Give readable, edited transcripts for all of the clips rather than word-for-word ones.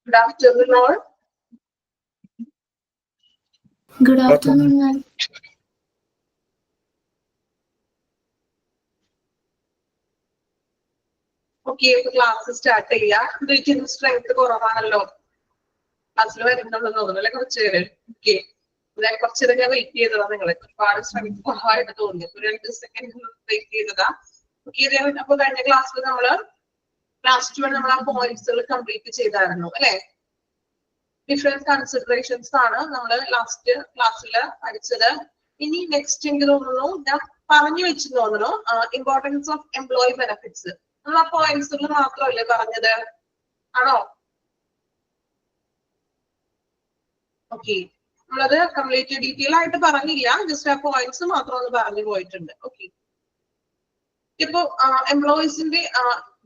Good afternoon, all. Good afternoon, ma'am. Okay, class start ചെയ്യാം. ഇതിന്റെ strength കുറവാണല്ലോ. ക്ലാസ്സിൽ വരുന്നുണ്ടെന്ന് തോന്നുന്നു അല്ലെ കുറച്ച് പേര്. ഓക്കെ, കുറച്ച് നേരം ഞാൻ വെയിറ്റ് ചെയ്തതാ നിങ്ങളെ. ഒരുപാട് സ്ട്രെങ്ത് കുറവായിട്ട് തോന്നി. ഒരു 2 സെക്കൻഡ് വെയിറ്റ് ചെയ്തതാ. ഓക്കെ, അപ്പൊ കഴിഞ്ഞ ക്ലാസ്സിൽ നമ്മള് ക്ലാസ് 2 നമ്മൾ ആ പോയിന്റ്സുകൾ കംപ്ലീറ്റ് ചെയ്തായിരുന്നു അല്ലെ. ഡിഫറെന്റ് കൺസിഡറേഷൻസ് ആണ് നമ്മൾ ലാസ്റ്റ് ക്ലാസ്സിൽ പഠിച്ചത്. ഇനി നെക്സ്റ്റ് എനിക്ക് തോന്നുന്നു ഞാൻ പറഞ്ഞു വെച്ചു തോന്നുന്നു ഇമ്പോർട്ടൻസ് ഓഫ് എംപ്ലോയി ബെനിഫിറ്റ്സ്. നമ്മൾ ആ പോയിന്റ്സുകൾ മാത്രമല്ലേ പറഞ്ഞത്, ആണോ? ഓക്കെ, നമ്മളത് കംപ്ലീറ്റ് ഡീറ്റെയിൽ ആയിട്ട് പറഞ്ഞില്ല, ജസ്റ്റ് ആ പോയിന്റ്സ് മാത്രം ഒന്ന് പറഞ്ഞു പോയിട്ടുണ്ട്. ഓക്കെ, ഇപ്പൊ എംപ്ലോയീസിന്റെ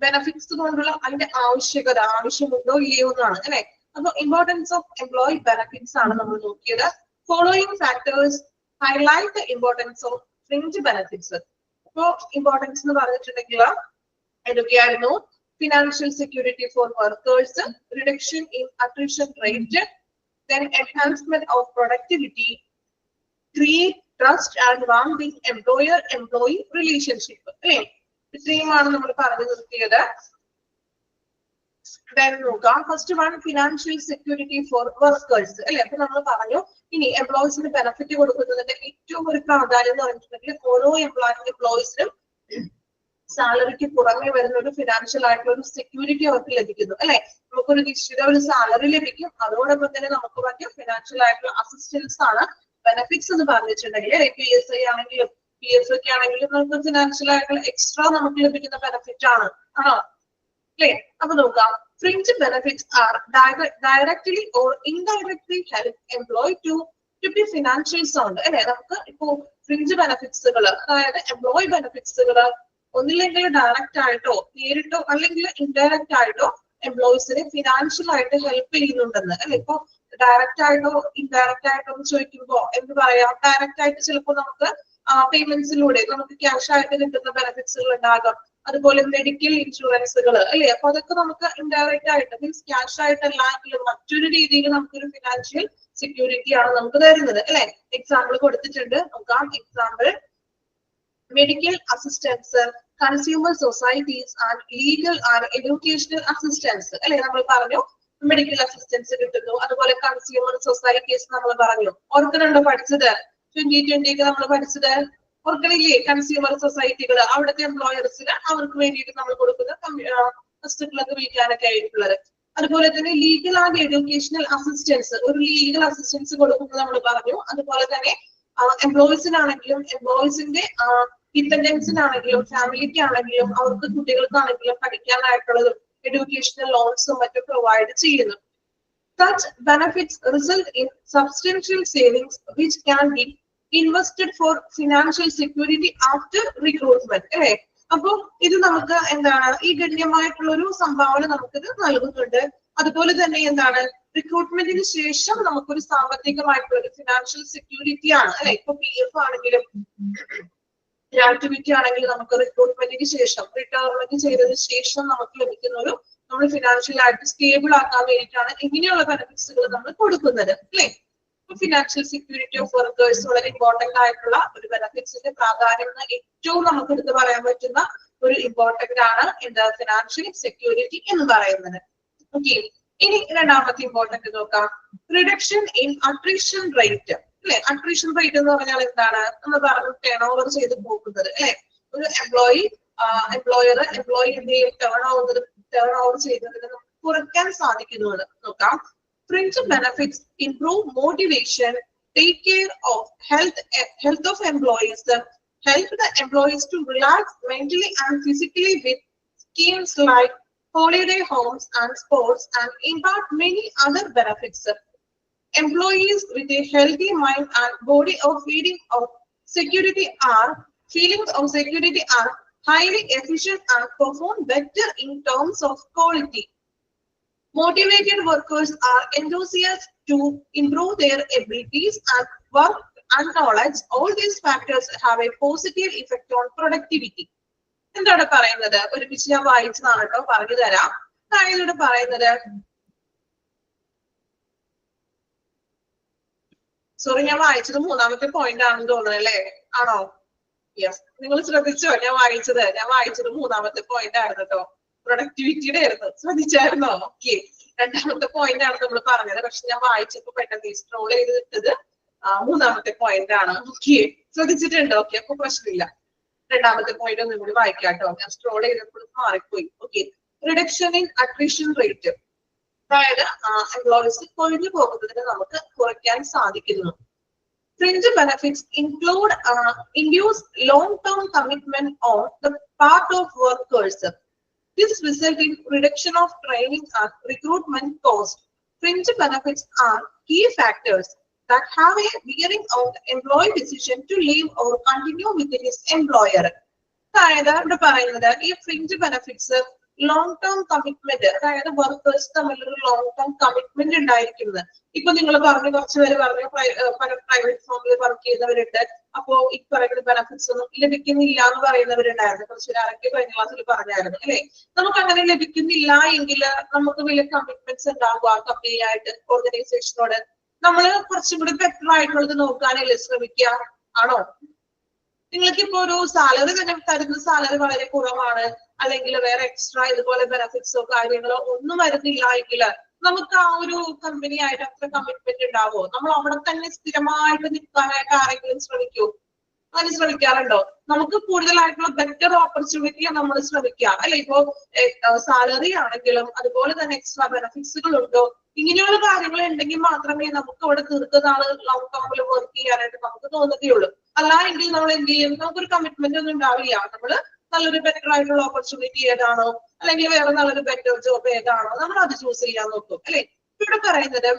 ബെനിഫിറ്റ്സ് കൊണ്ടുള്ള അതിന്റെ ആവശ്യമുണ്ടോ ഇല്ലയോ എന്നാണ് അല്ലെ. അപ്പൊ ഇമ്പോർട്ടൻസ് ഓഫ് എംപ്ലോയി ബെനിഫിറ്റ്സ് ആണ് നമ്മൾ നോക്കിയത്. Following factors highlight the importance of fringe benefits. ഇപ്പോ ഇമ്പോർട്ടൻസ് എന്ന് പറഞ്ഞിട്ടുണ്ടെങ്കിൽ ഏതൊക്കെയായിരുന്നു? Financial security for workers, reduction in attrition rate, then enhancement of productivity, create trust and warming employer-employee relationship. അല്ലേ, ഇത്രയുമാണ് നമ്മൾ പറഞ്ഞു നിർത്തിയത്. നോക്കാം, first one financial security for workers അല്ലെ. അപ്പൊ നമ്മൾ പറഞ്ഞു ഇനി എംപ്ലോയീസിന് ബെനിഫിറ്റ് കൊടുക്കുന്നതിന്റെ ഏറ്റവും ഒരു പ്രാധാന്യം എന്ന് പറഞ്ഞിട്ടുണ്ടെങ്കിൽ ഓരോ എംപ്ലോയീസിനും സാലറിക്ക് പുറമെ വരുന്ന ഒരു ഫിനാൻഷ്യൽ ആയിട്ടുള്ള ഒരു സെക്യൂരിറ്റി അവർക്ക് ലഭിക്കുന്നു അല്ലെ. നമുക്കൊരു നിശ്ചിത ഒരു സാലറി ലഭിക്കും, അതോടൊപ്പം തന്നെ നമുക്ക് പറ്റിയ ഫിനാൻഷ്യൽ ആയിട്ടുള്ള അസിസ്റ്റൻസ് ആണ് ബെനിഫിറ്റ്സ് എന്ന് പറഞ്ഞിട്ടുണ്ടെങ്കിൽ. PSI ആണെങ്കിലും PF ഒക്കെ ആണെങ്കിലും നമുക്ക് ഫിനാൻഷ്യൽ ആയിട്ടുള്ള എക്സ്ട്രാ നമുക്ക് ലഭിക്കുന്ന ബെനിഫിറ്റ് ആണ്, ആണോ അല്ലേ? അപ്പൊ നോക്കാം, fringe benefits are directly or indirectly help employee to be financial sound അല്ലെ. നമുക്ക് ഇപ്പോ ഫ്രിഞ്ച് ബെനിഫിറ്റ്സുകൾ, അതായത് എംപ്ലോയി ബെനിഫിറ്റ്സുകൾ ഒന്നില്ലെങ്കിൽ ഡയറക്റ്റ് ആയിട്ടോ നേരിട്ടോ അല്ലെങ്കിൽ ഇൻഡയറക്റ്റ് ആയിട്ടോ എംപ്ലോയീസിനെ ഫിനാൻഷ്യൽ ആയിട്ട് ഹെൽപ്പ് ചെയ്യുന്നുണ്ടെന്ന് അല്ലെ. ഇപ്പൊ ഡയറക്റ്റ് ആയിട്ടോ ഇൻഡയറക്റ്റ് ആയിട്ടോ എന്ന് ചോദിക്കുമ്പോ എന്ത് പറയാം? ഡയറക്റ്റ് ആയിട്ട് ചിലപ്പോൾ നമുക്ക് പേയ്മെന്റ്സിലൂടെ നമുക്ക് ക്യാഷ് ആയിട്ട് കിട്ടുന്ന ബെനിഫിറ്റ്സുകൾ ഉണ്ടാകാം. അതുപോലെ മെഡിക്കൽ ഇൻഷുറൻസുകൾ അല്ലെ. അപ്പൊ അതൊക്കെ നമുക്ക് ഇൻഡയറക്റ്റ് ആയിട്ട് മീൻസ് ക്യാഷ് ആയിട്ടല്ലെങ്കിലും മറ്റൊരു രീതിയിൽ നമുക്കൊരു ഫിനാൻഷ്യൽ സെക്യൂരിറ്റി ആണ് നമുക്ക് തരുന്നത് അല്ലെ. എക്സാമ്പിൾ കൊടുത്തിട്ടുണ്ട്, നോക്കാം. Example medical assistance, consumer societies and legal and educational assistance അല്ലെ. നമ്മൾ പറഞ്ഞു മെഡിക്കൽ അസിസ്റ്റൻസ് കിട്ടുന്നു, അതുപോലെ കൺസ്യൂമർ സൊസൈറ്റീസ് നമ്മൾ പറഞ്ഞു. ഓർക്കുന്നുണ്ടോ പഠിച്ചത്? 2020 നമ്മൾ പഠിച്ചത് ഓർക്കണില്ലേ? കൺസ്യൂമർ സൊസൈറ്റികൾ അവിടുത്തെ എംപ്ലോയേഴ്സിന് അവർക്ക് വേണ്ടിയിട്ട് നമ്മൾ കൊടുക്കുന്ന വസ്തുക്കളൊക്കെ വിൽക്കാനൊക്കെ ആയിട്ടുള്ളത്. അതുപോലെ തന്നെ ലീഗൽ ആൻഡ് എഡ്യൂക്കേഷണൽ അസിസ്റ്റൻസ്, ഒരു ലീഗൽ അസിസ്റ്റൻസ് കൊടുക്കുന്നത് നമ്മൾ പറഞ്ഞു. അതുപോലെ തന്നെ എംപ്ലോയീസിനാണെങ്കിലും എംപ്ലോയീസിന്റെ ഡിപെൻഡൻസിനാണെങ്കിലും ഫാമിലിക്ക് ആണെങ്കിലും അവർക്ക് കുട്ടികൾക്കാണെങ്കിലും പഠിക്കാനായിട്ടുള്ളതും എഡ്യൂക്കേഷണൽ ലോൺസും മറ്റും പ്രൊവൈഡ് ചെയ്യുന്നു. Such benefits result in substantial savings which can be invested for financial security after recruitment അല്ലേ. അപ്പൊ ഇത് നമുക്ക് എന്താണ്, ഈ ഗണ്യമായിട്ടുള്ള ഒരു സംഭാവന നമുക്കിത് നൽകുന്നുണ്ട്. അതുപോലെ തന്നെ എന്താണ്, റിക്രൂട്ട്മെന്റിന് ശേഷം നമുക്കൊരു സാമ്പത്തികമായിട്ടുള്ള ഒരു ഫിനാൻഷ്യൽ സെക്യൂരിറ്റി ആണ് അല്ലെ. ഇപ്പൊ PF ആണെങ്കിലും ഗ്രാറ്റുവിറ്റി ആണെങ്കിലും നമുക്ക് റിക്രൂട്ട്മെന്റിന് ശേഷം റിട്ടയർമെന്റ് ചെയ്തതിനു ശേഷം നമുക്ക് ലഭിക്കുന്ന ഒരു നമ്മൾ ഫിനാൻഷ്യൽ ആയിട്ട് സ്റ്റേബിൾ ആക്കാൻ വേണ്ടിയിട്ടാണ് ഇങ്ങനെയുള്ള ബെനിഫിറ്റ്സുകൾ നമ്മൾ കൊടുക്കുന്നത് അല്ലെ. ഫിനാൻഷ്യൽ സെക്യൂരിറ്റി ഓഫ് വർക്കേഴ്സ് വളരെ ഇമ്പോർട്ടന്റ് ആയിട്ടുള്ള ഒരു ബെനിഫിറ്റ്സിന്റെ പ്രാധാന്യം ഏറ്റവും നമുക്ക് എടുത്ത് പറയാൻ പറ്റുന്ന ഒരു ഇമ്പോർട്ടന്റ് ആണ് എന്താ, ഫിനാൻഷ്യൽ സെക്യൂരിറ്റി എന്ന് പറയുന്നത്. ഓക്കെ, ഇനി രണ്ടാമത്തെ ഇമ്പോർട്ടന്റ് നോക്കാം, റിഡക്ഷൻ ഇൻ അട്രിഷൻ റേറ്റ് അല്ലെ. അട്രിഷൻ റേറ്റ് എന്ന് പറഞ്ഞാൽ എന്താണ്? നമ്മൾ പറഞ്ഞു ടേൺ ഓവർ ചെയ്ത് പോകുന്നത് അല്ലെ. ഒരു എംപ്ലോയർ ടേൺ ഓവർ ചെയ്യുന്നതിന് നമുക്ക് കുറയ്ക്കാൻ സാധിക്കുന്നതാണ്. നോക്കാം, fringe benefits improve motivation, take care of health of employees, help the employees to relax mentally and physically with schemes like holiday homes and sports, and impart many other benefits. Employees with a healthy mind and body of feeling of security are highly efficient and perform better in terms of quality. Motivated workers are enthusiastic to improve their abilities and work and knowledge. All these factors have a positive effect on productivity. എന്താണ് പറയുന്നത്? ഒരുമിച്ച് ഞാൻ വായിച്ചതാണ് കേട്ടോ, പറഞ്ഞു തരാം. അതായത് പറയുന്നത് sorry, ഞാൻ വായിച്ചത് മൂന്നാമത്തെ പോയിന്റ് ആണെന്ന് തോന്നുന്നു അല്ലേ? ആണോ? യെസ്, നിങ്ങൾ ശ്രദ്ധിച്ചോ? ഞാൻ വായിച്ചത് മൂന്നാമത്തെ പോയിന്റ് ആയിരുന്നു കേട്ടോ, പ്രൊഡക്ടിവിറ്റിയുടെ ആയിരുന്നു. ശ്രദ്ധിച്ചായിരുന്നോ? ഓക്കെ, രണ്ടാമത്തെ പോയിന്റ് ആണ് നമ്മൾ പറഞ്ഞത്, പക്ഷെ ഞാൻ വായിച്ചപ്പോ പെട്ടെന്ന് സ്ക്രോൾ ചെയ്തിട്ടത് മൂന്നാമത്തെ പോയിന്റ് ആണ്. ഓക്കെ, ശ്രദ്ധിച്ചിട്ടുണ്ടോ? ഓക്കെ, അപ്പൊ പ്രശ്നമില്ല. രണ്ടാമത്തെ പോയിന്റ് ഒന്നും കൂടി വായിക്കാം കേട്ടോ, ഞാൻ സ്ക്രോൾ ചെയ്തപ്പോൾ മാറിപ്പോയി. Okay, reduction in attrition rate, അതായത് എംപ്ലോയീസ് കൊഴിഞ്ഞു പോകുന്നതിന് നമുക്ക് കുറയ്ക്കാൻ സാധിക്കുന്നു. Fringe benefits include induce long-term commitment on the part of workers. This results in reduction of training and recruitment cost. Fringe benefits are key factors that have a bearing on the employee decision to leave or continue with his employer. അതായത് ഇവിടെ പറയുന്നത് ഈ fringe benefits long term commitment, അതായത് workers തമ്മിലൊരു long term commitment ഉണ്ടായിരിക്കുന്നത്. ഇപ്പൊ നിങ്ങൾ പറഞ്ഞു, കുറച്ചുപേര് പറഞ്ഞു പല പ്രൈവറ്റ് ഫേമിൽ വർക്ക് ചെയ്യുന്നവരുണ്ട്, അപ്പോ ഈ പറയുന്ന ബെനിഫിറ്റ്സ് ഒന്നും ലഭിക്കുന്നില്ല എന്ന് പറയുന്നവരുണ്ടായിരുന്നു. കുറച്ചുപേര് ആരൊക്കെ കഴിഞ്ഞ ക്ലാസ്സിൽ പറഞ്ഞായിരുന്നു അല്ലെ? നമുക്ക് അങ്ങനെ ലഭിക്കുന്നില്ല എങ്കിൽ നമുക്ക് വലിയ കമ്മിറ്റ്മെന്റ്സ് ഉണ്ടാവുക കമ്പനിയായിട്ട്, ഓർഗനൈസേഷനോട്. നമ്മൾ കുറച്ചും കൂടി ബെറ്റർ ആയിട്ടുള്ളത് നോക്കാനല്ലേ ശ്രമിക്കുക, ആണോ? നിങ്ങൾക്ക് ഇപ്പൊ ഒരു സാലറി തന്നെ തരുന്ന സാലറി വളരെ കുറവാണ്, അല്ലെങ്കിൽ വേറെ എക്സ്ട്രാ ഇതുപോലെ ബെനിഫിറ്റ്സോ കാര്യങ്ങളോ ഒന്നും വരുന്നില്ല എങ്കിൽ നമുക്ക് ആ ഒരു കമ്പനിയായിട്ട് അത്ര കമ്മിറ്റ്മെന്റ് ഉണ്ടാവോ? നമ്മൾ അവിടെ തന്നെ സ്ഥിരമായിട്ട് നിൽക്കാനായിട്ട് ആരെങ്കിലും ശ്രമിക്കൂ? അങ്ങനെ ശ്രമിക്കാറുണ്ടോ? നമുക്ക് കൂടുതലായിട്ടുള്ള ബെറ്റർ ഓപ്പർച്യൂണിറ്റി നമ്മൾ ശ്രമിക്കുക അല്ലെ? ഇപ്പോ സാലറി ആണെങ്കിലും അതുപോലെ തന്നെ എക്സ്ട്രാ ബെനിഫിറ്റ്സുകൾ ഉണ്ടോ, ഇങ്ങനെയുള്ള കാര്യങ്ങൾ ഉണ്ടെങ്കിൽ മാത്രമേ നമുക്ക് അവിടെ ദീർഘനാൾ ലോങ് ടേമിൽ വർക്ക് ചെയ്യാനായിട്ട് നമുക്ക് തോന്നുകയുള്ളൂ. അല്ല എങ്കിൽ നമ്മൾ എന്ത് ചെയ്യും? നമുക്കൊരു കമ്മിറ്റ്മെന്റ് ഒന്നും ഉണ്ടാവില്ല. നമ്മള് നല്ലൊരു ബെറ്റർ ആയിട്ടുള്ള ഓപ്പർച്യൂണിറ്റി ഏതാണോ, അല്ലെങ്കിൽ വേറെ നല്ലൊരു ബെറ്റർ ജോബ് ഏതാണോ, നമ്മൾ അത് ചൂസ് ചെയ്യാൻ നോക്കും അല്ലെ? ഇവിടെ പറയുന്നത്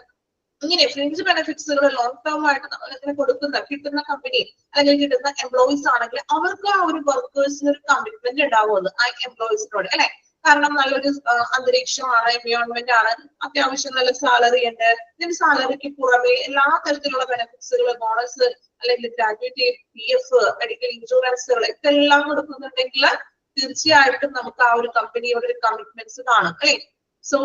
ഇങ്ങനെ ഫ്രിഞ്ച് ബെനിഫിറ്റ്സുകൾ ലോങ് ടേം ആയിട്ട് ഇങ്ങനെ കിട്ടുന്ന കമ്പനി അല്ലെങ്കിൽ കിട്ടുന്ന എംപ്ലോയീസ് ആണെങ്കിൽ അവർക്ക് ആ ഒരു വർക്കേഴ്സിന് ഒരു കമ്മിറ്റ്മെന്റ് ഉണ്ടാവുമെന്ന് ആ എംപ്ലോയീസിനോട് അല്ലെ? കാരണം നല്ലൊരു അന്തരീക്ഷമാണ്, എൻവയോൺമെന്റ് ആണ്, അത്യാവശ്യം നല്ല സാലറി ഉണ്ട്. ഇതിന് സാലറിക്ക് പുറമെ എല്ലാ തരത്തിലുള്ള ബെനിഫിറ്റ്സുകൾ, ബോണസ് അല്ലെങ്കിൽ ഗ്രാജുവേറ്റ് PF, മെഡിക്കൽ ഇൻഷുറൻസുകൾ ഇതെല്ലാം കൊടുക്കുന്നുണ്ടെങ്കിൽ തീർച്ചയായിട്ടും നമുക്ക് ആ ഒരു കമ്പനിയോട് ഒരു കമ്മിറ്റ്മെന്റ്സ് കാണും അല്ലെ? So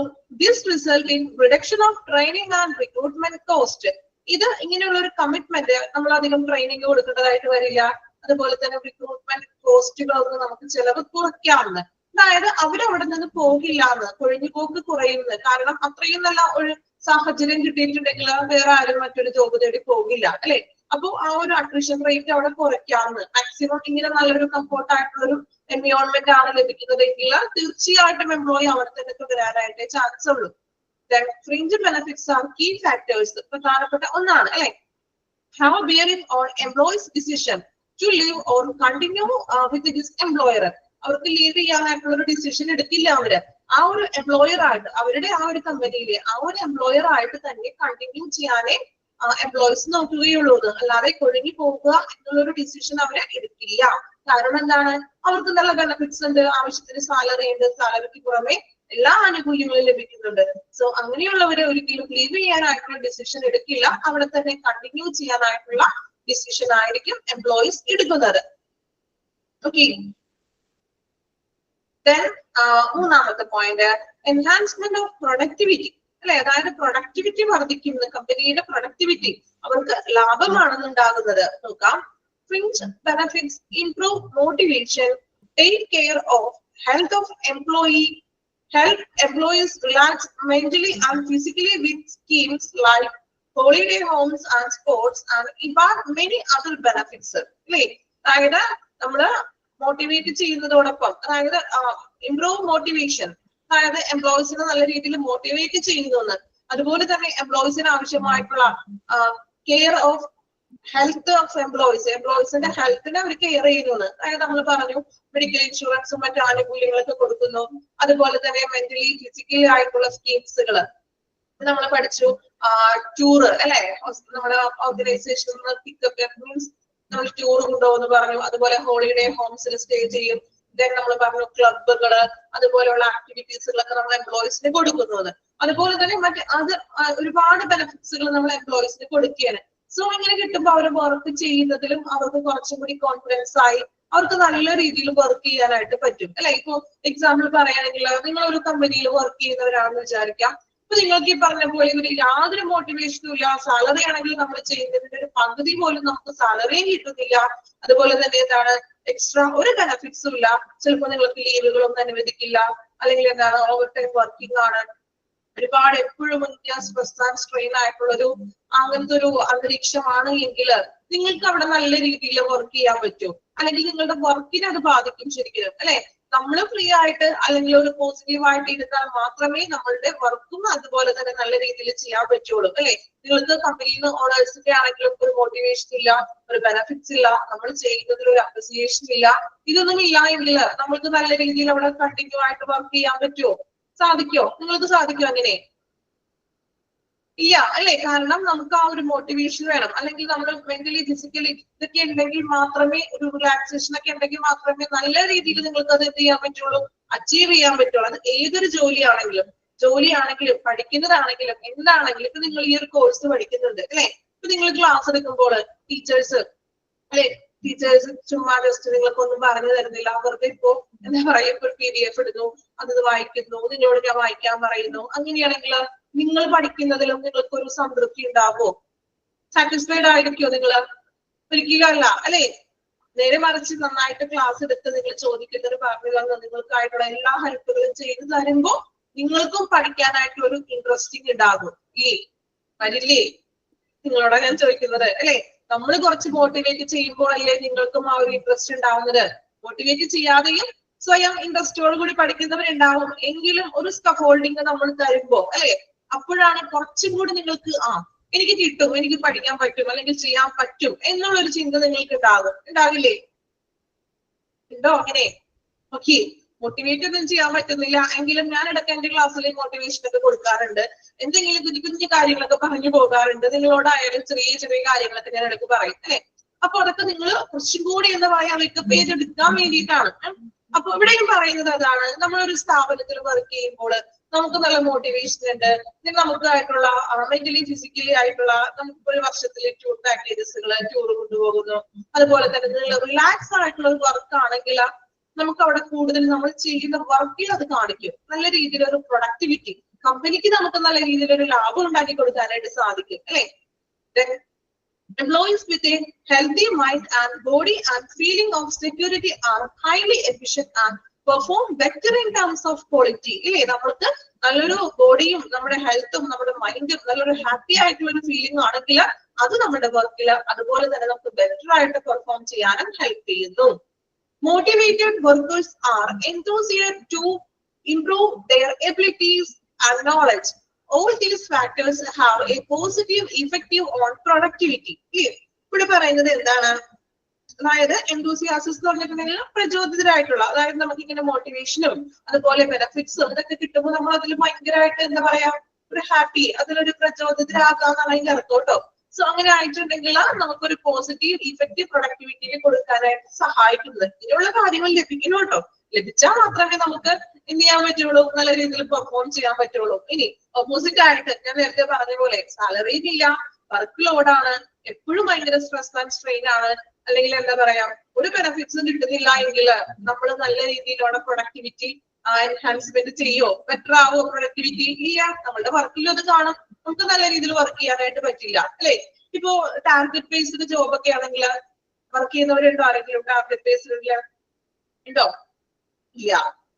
this result in reduction of training and recruitment cost. ഇത് ഇങ്ങനെയുള്ള ഒരു കമ്മിറ്റ്മെന്റ് നമ്മൾ അധികം ട്രെയിനിങ് കൊടുക്കേണ്ടതായിട്ട് വരില്ല. അതുപോലെ തന്നെ റിക്രൂട്ട്മെന്റ് കോസ്റ്റുകളൊന്നും നമുക്ക് ചെലവ് കുറയ്ക്കാവുന്ന, അതായത് അവരവിടെ നിന്ന് പോകില്ല എന്ന്, കൊഴിഞ്ഞു പോക്ക് കുറയുന്നത്. കാരണം അത്രയും നല്ല ഒരു സാഹചര്യം കിട്ടിയിട്ടുണ്ടെങ്കിൽ വേറെ ആരും മറ്റൊരു ജോബ് തേടി പോകില്ല അല്ലെ? അപ്പൊ ആ ഒരു അട്രിഷൻ റേറ്റ് അവിടെ കുറയ്ക്കാവുന്ന, മാക്സിമം ഇങ്ങനെ നല്ലൊരു കംഫോർട്ട് ആയിട്ടുള്ള ഒരു എൻവയോൺമെന്റ് ആണ് ലഭിക്കുന്നതെങ്കിൽ തീർച്ചയായിട്ടും എംപ്ലോയി അവിടെ തന്നെ തുടരാനായിട്ട് ചാൻസ് ഉള്ളൂ. Fringe benefits are key factors, പ്രധാനപ്പെട്ട ഒന്നാണ് അല്ലെ? Have a bearing on employees decision to leave or continue with his employer. അവർക്ക് ലീവ് ചെയ്യാനായിട്ടുള്ള ഒരു ഡിസിഷൻ എടുക്കില്ല അവര്. ആ ഒരു എംപ്ലോയർ ആയിട്ട്, അവരുടെ ആ ഒരു കമ്പനിയിലെ ആ ഒരു എംപ്ലോയർ ആയിട്ട് തന്നെ കണ്ടിന്യൂ ചെയ്യാനേ എംപ്ലോയീസ് നോക്കുകയുള്ളൂ. അല്ലാതെ കൊഴുകി പോകുക എന്നുള്ളൊരു ഡിസിഷൻ അവര് എടുക്കില്ല. കാരണം എന്താണ്? അവർക്ക് നല്ല ബെനിഫിറ്റ്സ് ഉണ്ട്, ആവശ്യത്തിന് സാലറി ഉണ്ട്, സാലറിക്ക് പുറമെ എല്ലാ ആനുകൂല്യങ്ങളും ലഭിക്കുന്നുണ്ട്. സോ അങ്ങനെയുള്ളവര് ഒരിക്കലും ലീവ് ചെയ്യാനായിട്ടുള്ള ഡിസിഷൻ എടുക്കില്ല, അവിടെ തന്നെ കണ്ടിന്യൂ ചെയ്യാനായിട്ടുള്ള ഡിസിഷൻ ആയിരിക്കും എംപ്ലോയീസ് എടുക്കുന്നത്. ഓക്കെ, മൂന്നാമത്തെ പോയിന്റ് എൻഹാൻസ്മെന്റ് ഓഫ് പ്രൊഡക്ടിവിറ്റി അല്ലെ? അതായത് പ്രൊഡക്ടിവിറ്റി വർദ്ധിക്കുന്ന, കമ്പനിയുടെ പ്രൊഡക്ടിവിറ്റി അവർക്ക് ലാഭമാണെന്നുണ്ടാകുന്നത്. നോക്കാം. Fringe benefits improve motivation, take care of health of employee, help employees relax mentally and physically with schemes like holiday homes and sports and impart many other benefits. അല്ലേ? അതായത് നമ്മള് motivate ചെയ്യുന്നതോടൊപ്പം, അതായത് improve motivation, അതായത് എംപ്ലോയീസിനെ നല്ല രീതിയിൽ motivate ചെയ്യുന്നു. അതുപോലെ തന്നെ എംപ്ലോയീസിന് ആവശ്യമായിട്ടുള്ള care of health of employees, എംപ്ലോയീസിന്റെ ഹെൽത്തിനെ അവർ കെയർ ചെയ്യുന്നു. അതായത് നമ്മൾ പറഞ്ഞു മെഡിക്കൽ ഇൻഷുറൻസും മറ്റു ആനുകൂല്യങ്ങളൊക്കെ കൊടുക്കുന്നു. അതുപോലെ തന്നെ മെന്റലി ഫിസിക്കലി ആയിട്ടുള്ള സ്കീംസുകൾ നമ്മൾ പഠിച്ചു. ടൂറ് അല്ലെ? നമ്മുടെ ഓർഗനൈസേഷനിൽ നിന്ന് പിക്കപ്പ് മീൻസ് നമ്മൾ ടൂർ കൊണ്ടുപോകുന്നു പറഞ്ഞു. അതുപോലെ ഹോളിഡേ ഹോംസിൽ സ്റ്റേ ചെയ്യും. ദെൻ നമ്മൾ പറഞ്ഞു ക്ലബുകള്, അതുപോലെയുള്ള ആക്ടിവിറ്റീസുകളൊക്കെ നമ്മൾ എംപ്ലോയീസിന് കൊടുക്കുന്നത്. അതുപോലെ തന്നെ അത് ഒരുപാട് ബെനിഫിറ്റ്സുകൾ നമ്മൾ എംപ്ലോയീസിന് കൊടുക്കുകയാണ്. സോ ഇങ്ങനെ കിട്ടുമ്പോൾ അവർ വർക്ക് ചെയ്യുന്നതിലും അവർക്ക് കുറച്ചും കൂടി കോൺഫിഡൻസ് ആയി അവർക്ക് നല്ല രീതിയിൽ വർക്ക് ചെയ്യാനായിട്ട് പറ്റും അല്ലെ? ഇപ്പൊ എക്സാമ്പിൾ പറയുകയാണെങ്കിൽ നിങ്ങൾ ഒരു കമ്പനിയിൽ വർക്ക് ചെയ്യുന്നവരാണെന്ന് വിചാരിക്കാം. അപ്പൊ നിങ്ങൾക്ക് ഈ പറഞ്ഞ പോലെ ഒരു യാതൊരു മോട്ടിവേഷനും ഇല്ല. സാലറി ആണെങ്കിൽ നമ്മൾ ചെയ്യുന്നതിന്റെ ഒരു പകുതി പോലും നമുക്ക് സാലറിയും കിട്ടുന്നില്ല. അതുപോലെ തന്നെ എന്താണ് എക്സ്ട്രാ ഒരു ബെനഫിറ്റ്സും ഇല്ല. ചിലപ്പോൾ നിങ്ങൾക്ക് ലീവുകളൊന്നും അനുവദിക്കില്ല, അല്ലെങ്കിൽ എന്താണ് ഓവർ ടൈം വർക്കിംഗ് ആണ്. ഒരുപാട് എപ്പോഴും സ്ട്രെസ് ആൻഡ് സ്ട്രെയിൻ ആയിട്ടുള്ളൊരു അങ്ങനത്തെ ഒരു അന്തരീക്ഷമാണ് എങ്കിൽ നിങ്ങൾക്ക് അവിടെ നല്ല രീതിയിൽ വർക്ക് ചെയ്യാൻ പറ്റും, അല്ലെങ്കിൽ നിങ്ങളുടെ വർക്കിനെ അത് ബാധിക്കും ശരിക്കും അല്ലെ. നമ്മൾ ഫ്രീ ആയിട്ട് അല്ലെങ്കിൽ ഒരു പോസിറ്റീവ് ആയിട്ട് ഇരുന്നാൽ മാത്രമേ നമ്മളുടെ വർക്കും അതുപോലെ തന്നെ നല്ല രീതിയിൽ ചെയ്യാൻ പറ്റുള്ളൂ അല്ലെ. നിങ്ങൾക്ക് കമ്പനിയിൽ നിന്ന് ഓണേഴ്സിന്റെ ആണെങ്കിലും ഒരു മോട്ടിവേഷൻ ഇല്ല, ഒരു ബെനഫിറ്റ്സ് ഇല്ല, നമ്മൾ ചെയ്യുന്നതിൽ ഒരു അപ്രിസിയേഷൻ ഇല്ല, ഇതൊന്നും ഇല്ല എങ്കിൽ നമ്മൾക്ക് നല്ല രീതിയിൽ അവിടെ കണ്ടിന്യൂ ആയിട്ട് വർക്ക് ചെയ്യാൻ പറ്റുമോ? സാധിക്കോ? നിങ്ങൾക്ക് സാധിക്കോ അങ്ങനെ? ഇല്ല അല്ലെ. കാരണം നമുക്ക് ആ ഒരു മോട്ടിവേഷൻ വേണം, അല്ലെങ്കിൽ നമ്മൾ മെന്റലി ഫിസിക്കലി ഇതൊക്കെ ഉണ്ടെങ്കിൽ മാത്രമേ, ഒരു റിലാക്സേഷൻ ഒക്കെ ഉണ്ടെങ്കിൽ മാത്രമേ നല്ല രീതിയിൽ നിങ്ങൾക്ക് അത് എന്ത് ചെയ്യാൻ പറ്റുള്ളൂ, അച്ചീവ് ചെയ്യാൻ പറ്റുള്ളൂ. അത് ഏതൊരു ജോലിയാണെങ്കിലും പഠിക്കുന്നതാണെങ്കിലും എന്താണെങ്കിലും. ഇപ്പൊ നിങ്ങൾ ഈ ഒരു കോഴ്സ് പഠിക്കുന്നുണ്ട് അല്ലെ, ഇപ്പൊ നിങ്ങൾ ക്ലാസ് എടുക്കുമ്പോൾ ടീച്ചേഴ്സ് അല്ലെ, ടീച്ചേഴ്സ് ചുമ്മാ ജസ്റ്റ് നിങ്ങൾക്കൊന്നും പറഞ്ഞു തരുന്നില്ല. അവർക്ക് ഇപ്പോ എന്താ പറയാ, ഇപ്പൊ PDF ഇടുന്നു, അത് വായിക്കുന്നു, നിങ്ങളോട് ഞാൻ വായിക്കാൻ പറയുന്നു. അങ്ങനെയാണെങ്കിൽ നിങ്ങൾ പഠിക്കുന്നതിലും നിങ്ങൾക്ക് ഒരു സംതൃപ്തി ഉണ്ടാവോ? സാറ്റിസ്ഫൈഡ് ആയിരിക്കോ നിങ്ങൾ? ഒരിക്കലും അല്ല അല്ലെ. നേരെ മറിച്ച് നന്നായിട്ട് ക്ലാസ് എടുത്ത് നിങ്ങൾ ചോദിക്കുന്നവർ പറഞ്ഞു തന്ന് നിങ്ങൾക്കായിട്ടുള്ള എല്ലാ ഹെൽപ്പുകളും ചെയ്തു തരുമ്പോ നിങ്ങൾക്കും പഠിക്കാനായിട്ടുള്ള ഒരു ഇൻട്രസ്റ്റിംഗ് ഉണ്ടാകും ഇല്ലേ? വരില്ലേ? നിങ്ങളോടാ ഞാൻ ചോദിക്കുന്നത് അല്ലെ. നമ്മൾ കുറച്ച് മോട്ടിവേറ്റ് ചെയ്യുമ്പോൾ അല്ലേ നിങ്ങൾക്കും ആ ഒരു ഇൻട്രസ്റ്റ് ഉണ്ടാവുന്നത്. മോട്ടിവേറ്റ് ചെയ്യാതെയും സ്വയം ഇൻട്രസ്റ്റോട് കൂടി പഠിക്കുന്നവരുണ്ടാവും, എങ്കിലും ഒരു സ്കഫോൾഡിങ് നമ്മൾ തരുമ്പോ അല്ലെ, അപ്പോഴാണ് കുറച്ചും കൂടി നിങ്ങൾക്ക് എനിക്ക് കിട്ടും, എനിക്ക് പഠിക്കാൻ പറ്റും, അല്ലെങ്കിൽ ചെയ്യാൻ പറ്റും എന്നുള്ളൊരു ചിന്ത നിങ്ങൾക്ക് ഉണ്ടാവില്ലേ? ഉണ്ടോ അങ്ങനെ? ഓക്കെ. മോട്ടിവേറ്റ് ഒന്നും ചെയ്യാൻ പറ്റുന്നില്ല എങ്കിലും ഞാൻ ഇടയ്ക്ക് എന്റെ ക്ലാസ്സിൽ മോട്ടിവേഷൻ ഒക്കെ കൊടുക്കാറുണ്ട്. എന്തെങ്കിലും കുഞ്ഞു കുഞ്ഞു കാര്യങ്ങളൊക്കെ പറഞ്ഞു പോകാറുണ്ട്. നിങ്ങളോടായാലും ചെറിയ ചെറിയ കാര്യങ്ങളൊക്കെ ഞാൻ ഇടയ്ക്ക് പറയും അല്ലെ. അപ്പൊ അതൊക്കെ നിങ്ങൾ കുറച്ചും കൂടി എന്താ പറയാ മേക്കപ്പ് ചെയ്തെടുക്കാൻ വേണ്ടിയിട്ടാണ്. അപ്പൊ ഇവിടെയും പറയുന്നത് അതാണ്, നമ്മളൊരു സ്ഥാപനത്തിൽ വർക്ക് ചെയ്യുമ്പോൾ നമുക്ക് നല്ല മോട്ടിവേഷൻ ഉണ്ട്, നമുക്കായിട്ടുള്ള മെന്റലി ഫിസിക്കലി ആയിട്ടുള്ള നമുക്ക് ഒരു വർഷത്തിൽ ടൂർ പാക്കേജസുകൾ ടൂർ കൊണ്ടുപോകുന്നു. അതുപോലെ തന്നെ നിങ്ങൾ റിലാക്സ് ആയിട്ടുള്ള ഒരു വർക്ക് ആണെങ്കിൽ നമുക്ക് അവിടെ കൂടുതൽ നമ്മൾ ചെയ്യുന്ന വർക്കിൽ അത് കാണിക്കും. നല്ല രീതിയിൽ ഒരു പ്രൊഡക്ടിവിറ്റി കമ്പനിക്ക് നമുക്ക് നല്ല രീതിയിൽ ഒരു ലാഭം ഉണ്ടാക്കി കൊടുക്കാനായിട്ട് സാധിക്കും അല്ലെ. Employees with a healthy mind and body and feeling of security are highly efficient and perform better in terms of quality. ഇല്ലേ, നമ്മൾക്ക് നല്ലൊരു ബോഡിയും നമ്മുടെ ഹെൽത്തും നമ്മുടെ മൈൻഡും നല്ലൊരു ഹാപ്പി ആയിട്ടുള്ള ഒരു ഫീലിംഗ് ആണെങ്കിൽ അത് നമ്മുടെ വർക്കിൽ അതുപോലെ തന്നെ നമുക്ക് ബെറ്റർ ആയിട്ട് പെർഫോം ചെയ്യാനും ഹെൽപ്പ് ചെയ്യുന്നു. Motivated workers are enthusiastic to improve their abilities and knowledge. All these factors have a positive effect on productivity. ഇവിടെ പറയുന്നത് എന്താണ്? അതായത് enthusiasm എന്ന് പറഞ്ഞിട്ടുണ്ടെങ്കിൽ പ്രചോദിതരായിട്ടുള്ള, അതായത് നമുക്ക് ഇങ്ങനെ മോട്ടിവേഷനും അതുപോലെ ബെനഫിറ്റ്സും ഇതൊക്കെ കിട്ടുമ്പോൾ നമ്മൾ അതിൽ ഭയങ്കരമായിട്ട് എന്താ പറയാ ഒരു ഹാപ്പി, അതിലൊരു പ്രചോദിതരാകാന്നാണ് അതിന്റെ അർത്ഥം കേട്ടോ. സോ അങ്ങനെ ആയിട്ടുണ്ടെങ്കിൽ നമുക്കൊരു പോസിറ്റീവ് ഇഫക്റ്റ് പ്രൊഡക്ടിവിറ്റിയിൽ കൊടുക്കാനായിട്ട് സഹായിക്കുന്നത്. ഇതിനുള്ള കാര്യങ്ങൾ ലഭിക്കണം കേട്ടോ. ലഭിച്ചാൽ മാത്രമേ നമുക്ക് എന്ത് ചെയ്യാൻ പറ്റുള്ളൂ, നല്ല രീതിയിൽ പെർഫോം ചെയ്യാൻ പറ്റുള്ളൂ. ഇനി ഓപ്പോസിറ്റ് ആയിട്ട് ഞാൻ നേരത്തെ പറഞ്ഞ പോലെ സാലറി ഇല്ല, വർക്ക് ലോഡാണ്, എപ്പോഴും ഭയങ്കര സ്ട്രെസ് ആൻഡ് സ്ട്രെയിൻ ആണ്, അല്ലെങ്കിൽ എന്താ പറയാ ഒരു ബെനഫിറ്റ്സും കിട്ടുന്നില്ല എങ്കിൽ നമ്മൾ നല്ല രീതിയിലുള്ള പ്രൊഡക്ടിവിറ്റി എൻഹാൻസ്മെന്റ് ചെയ്യോ, ബെറ്റർ ആവോ പ്രൊഡക്ടിവിറ്റി? ഇല്ല. നമ്മളുടെ വർക്കിലും അത് കാണും, നമുക്ക് നല്ല രീതിയിൽ വർക്ക് ചെയ്യാനായിട്ട് പറ്റില്ല അല്ലെ. ഇപ്പോ ടാർഗറ്റ് ബേസ്ഡ് ജോബ് ഒക്കെ ആണെങ്കിൽ വർക്ക് ചെയ്യുന്നവരുണ്ടോ? ആരെങ്കിലും ടാർഗറ്റ് ബേസ്ഡ് ഉണ്ടോ? ഇല്ല.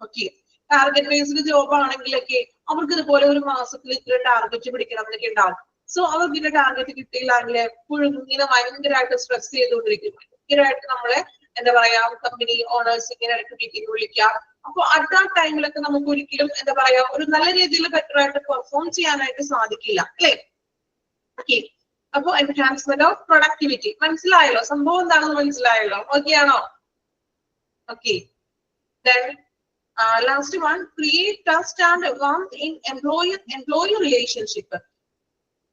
ഓക്കെ. ടാർഗറ്റ് ബേസ്ഡ് ജോബ് ആണെങ്കിലൊക്കെ അവർക്ക് ഇതുപോലെ ഒരു മാസത്തിൽ ഇത്ര ടാർഗറ്റ് പിടിക്കണം എന്നൊക്കെ ഉണ്ടാവും. സോ അവർക്ക് ഇതിന്റെ ടാർഗറ്റ് കിട്ടിയില്ലെങ്കിൽ എപ്പോഴും ഇങ്ങനെ ഭയങ്കരമായിട്ട് സ്ട്രെസ് ചെയ്തുകൊണ്ടിരിക്കും. ഭയങ്കരമായിട്ട് നമ്മളെ എന്താ പറയാ കമ്പനി ഓണേഴ്സ് ഇങ്ങനെ ഇടയ്ക്ക് മീറ്റിംഗ് വിളിക്കാം. അപ്പൊ അറ്റ് ആ ടൈമിലൊക്കെ നമുക്ക് ഒരിക്കലും എന്താ പറയാ ഒരു നല്ല രീതിയിൽ ബെറ്റർ ആയിട്ട് പെർഫോം ചെയ്യാനായിട്ട് സാധിക്കില്ല അല്ലെ. ഓക്കെ. അപ്പൊ എൻഹാൻസ്മെന്റ് ഓഫ് പ്രൊഡക്ടിവിറ്റി മനസ്സിലായല്ലോ? സംഭവം എന്താണെന്ന് മനസ്സിലായല്ലോ? ഓക്കെ ആണോ? Okay. Then last one, create trust and warmth in employee relationship.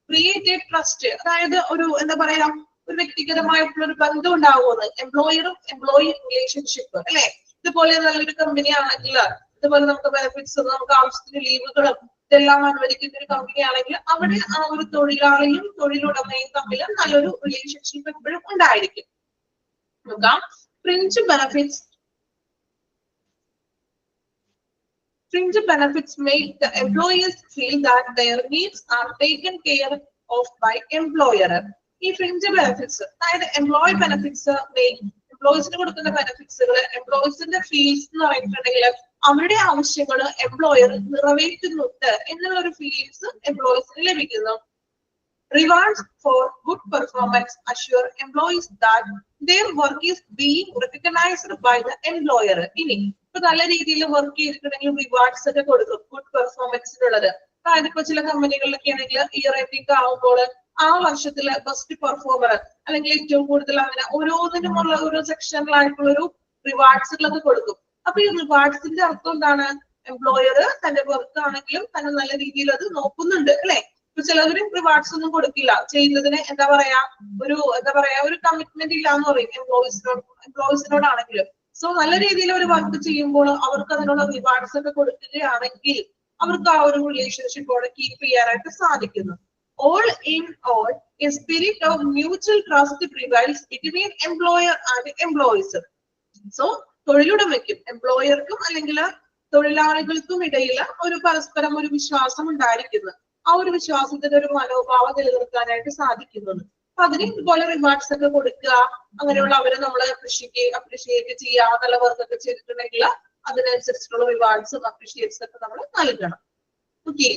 Create a trust, അതായത് ഒരു എന്താ പറയാ ഒരു വ്യക്തിഗതമായിട്ടുള്ള ഒരു ബന്ധം ഉണ്ടാവുന്നത് എംപ്ലോയറും എംപ്ലോയി റിലേഷൻഷിപ്പ് അല്ലെ. ഇതുപോലെ നല്ലൊരു കമ്പനി ആണെങ്കിൽ ഇതുപോലെ നമുക്ക് ബെനിഫിറ്റ്സും നമുക്ക് ആവശ്യത്തിന് ലീവുകളും ഇതെല്ലാം അനുവദിക്കുന്ന ഒരു കമ്പനി ആണെങ്കിൽ അവിടെ ആ ഒരു തൊഴിലാളിയും തൊഴിലുടമയും തമ്മിൽ നല്ലൊരു റിലേഷൻഷിപ്പ് എപ്പോഴും ഉണ്ടായിരിക്കും. നോക്കാം. Fringe Fringe benefits make the employees feel that their needs are taken care of by employer. ഈ ഫ്രിഞ്ച് ബെനിഫിറ്റ്സ് അതായത് എംപ്ലോയി ബെനിഫിറ്റ്സ് എംപ്ലോയീസിന് കൊടുക്കുന്ന ബെനിഫിറ്റ്സുകൾ എംപ്ലോയീസിന്റെ ഫീൽസ് എന്ന് പറഞ്ഞിട്ടുണ്ടെങ്കിൽ അവരുടെ ആവശ്യങ്ങൾ എംപ്ലോയർ നിറവേറ്റുന്നുണ്ട് എന്നുള്ള ഒരു ഫീലിങ്സ് എംപ്ലോയീസിന് ലഭിക്കുന്നു. Rewards for good performance assure employees that their work is being recognized by the employer. ഇനി ഇപ്പൊ നല്ല രീതിയിൽ വർക്ക് ചെയ്തിട്ടുണ്ടെങ്കിൽ റിവാർഡ്സ് ഒക്കെ കൊടുക്കും ഗുഡ് പെർഫോമൻസിനുള്ളത്. അതായത് ഇപ്പൊ ചില കമ്പനികളിലൊക്കെ ആണെങ്കിൽ ഇയർ എൻഡിങ് ആവുമ്പോൾ ആ വർഷത്തിലെ ബെസ്റ്റ് പെർഫോമർ അല്ലെങ്കിൽ ഏറ്റവും കൂടുതൽ അങ്ങനെ ഓരോന്നിനുമുള്ള ഓരോ സെക്ഷനിലായിട്ടുള്ള ഒരു റിവാർഡ്സുകളൊക്കെ കൊടുക്കും. അപ്പൊ ഈ റിവാർഡ്സിന്റെ അർത്ഥം എന്താണ്? എംപ്ലോയർ തന്റെ വർക്ക് ആണെങ്കിലും തന്നെ നല്ല രീതിയിൽ അത് നോക്കുന്നുണ്ട് അല്ലെ. ഇപ്പൊ ചിലവര് റിവാർഡ്സ് ഒന്നും കൊടുക്കില്ല, ചെയ്യുന്നതിന് എന്താ പറയാ ഒരു കമ്മിറ്റ്മെന്റ് ഇല്ല എന്ന് പറയും എംപ്ലോയീസിനോടാണെങ്കിലും. സോ നല്ല രീതിയിൽ ഒരു വർക്ക് ചെയ്യുമ്പോൾ അവർക്ക് അതിനുള്ള റിവാർഡ്സ് ഒക്കെ കൊടുക്കുകയാണെങ്കിൽ അവർക്ക് ആ ഒരു റിലേഷൻഷിപ്പോടെ കീപ്പ് ചെയ്യാനായിട്ട് സാധിക്കുന്നു. All in all, a spirit of mutual trust prevails between employer and employees. So തൊഴിലുടമയ്ക്കും എംപ്ലോയർക്കും അല്ലെങ്കിൽ തൊഴിലാളികൾക്കും ഇടയിൽ ഒരു പരസ്പരം ഒരു വിശ്വാസം ഉണ്ടായിരിക്കുന്നു. ആ ഒരു വിശ്വാസത്തിന്റെ ഒരു മനോഭാവം നിലനിർത്താനായിട്ട് സാധിക്കുന്നുണ്ട്. അപ്പൊ അതിന് ഇതുപോലെ റിവാർഡ്സ് ഒക്കെ കൊടുക്കുക, അങ്ങനെയുള്ള അവരെ നമ്മൾ അപ്രിഷിയേറ്റ് ചെയ്യുക, നല്ല വർക്ക് ഒക്കെ ചെയ്തിട്ടുണ്ടെങ്കിൽ അതിനനുസരിച്ചിട്ടുള്ള റിവാർഡ്സും അപ്രിഷിയേറ്റ്സ് ഒക്കെ നമ്മൾ നൽകണം. ഓക്കെ,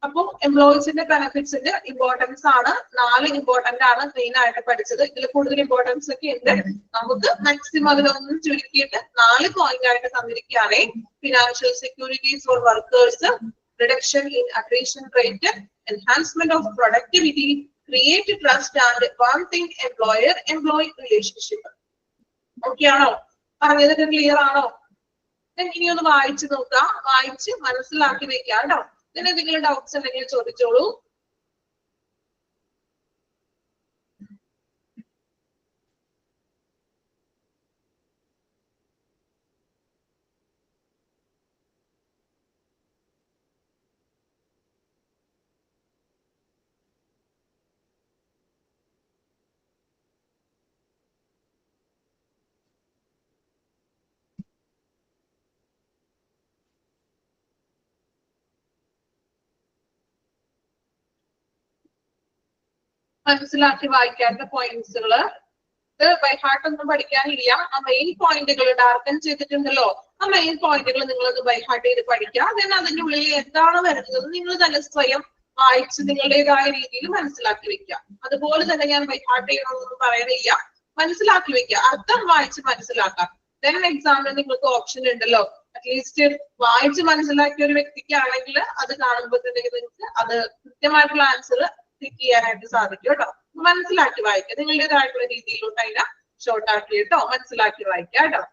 അപ്പൊ എംപ്ലോയീസിന്റെ ബെനിഫിറ്റ്സിന്റെ ഇമ്പോർട്ടൻസ് ആണ് 4 ഇമ്പോർട്ടന്റ് ആണ് മെയിൻ ആയിട്ട് പഠിച്ചത്. ഇതിൽ കൂടുതൽ ഇമ്പോർട്ടൻസ് ഒക്കെ ഉണ്ട്. നമുക്ക് മാക്സിമം അതിലൊന്നും ചുരുക്കിയിട്ട് 4 പോയിന്റ് ആയിട്ട് തന്നിരിക്കുകയാണ്. Financial securities for workers, reduction in attrition rate, enhancement of productivity, create trust and bonding employer-employee relationship. Okay ആണോ? പറഞ്ഞതൊക്കെ ക്ലിയർ ആണോ? ഇനി ഒന്ന് വായിച്ചു നോക്കാം, വായിച്ച് മനസ്സിലാക്കി വെക്കാം കേട്ടോ. ഇതിന് എന്തെങ്കിലും ഡൗട്ട്സ് ഉണ്ടെങ്കിൽ ചോദിച്ചോളൂ. മനസ്സിലാക്കി വായിക്കാത്ത പോയിന്റ്സുകള് ഇത് ബൈ ഹാർട്ട് ഒന്നും പഠിക്കാനില്ല. ആ മെയിൻ പോയിന്റുകൾ ഡാർക്കൻ ചെയ്തിട്ടുണ്ടല്ലോ, ആ മെയിൻ പോയിന്റുകൾ നിങ്ങളത് ബൈ ഹാർട്ട് ചെയ്ത് പഠിക്കുക. then അതിന്റെ ഉള്ളിൽ എന്താണ് വരുന്നത് നിങ്ങൾ തന്നെ സ്വയം വായിച്ച് നിങ്ങളുടേതായ രീതിയിൽ മനസ്സിലാക്കി വെക്കുക. അതുപോലെ തന്നെ ഞാൻ ബൈ ഹാർട്ട് ചെയ്യണമെന്നൊന്നും പറയണില്ല, മനസ്സിലാക്കി വെക്കുക, അർത്ഥം വായിച്ച് മനസ്സിലാക്കാം. then എക്സാമിന് നിങ്ങൾക്ക് ഓപ്ഷൻ ഉണ്ടല്ലോ, അറ്റ്ലീസ്റ്റ് വായിച്ച് മനസ്സിലാക്കിയ ഒരു വ്യക്തിക്കാണെങ്കിൽ അത് കാണുമ്പോൾ തന്നെ നിങ്ങൾക്ക് അത് കൃത്യമായിട്ടുള്ള ആൻസർ ടിക്ക് ചെയ്യാനായിട്ട് സാധിക്കും കേട്ടോ. മനസ്സിലാക്കി വായിക്കുക, നിങ്ങളുടേതായിട്ടുള്ള രീതിയിലോട്ട് അതിനെ ഷോർട്ട് ആക്കി കേട്ടോ, മനസ്സിലാക്കി വായിക്കുക കേട്ടോ.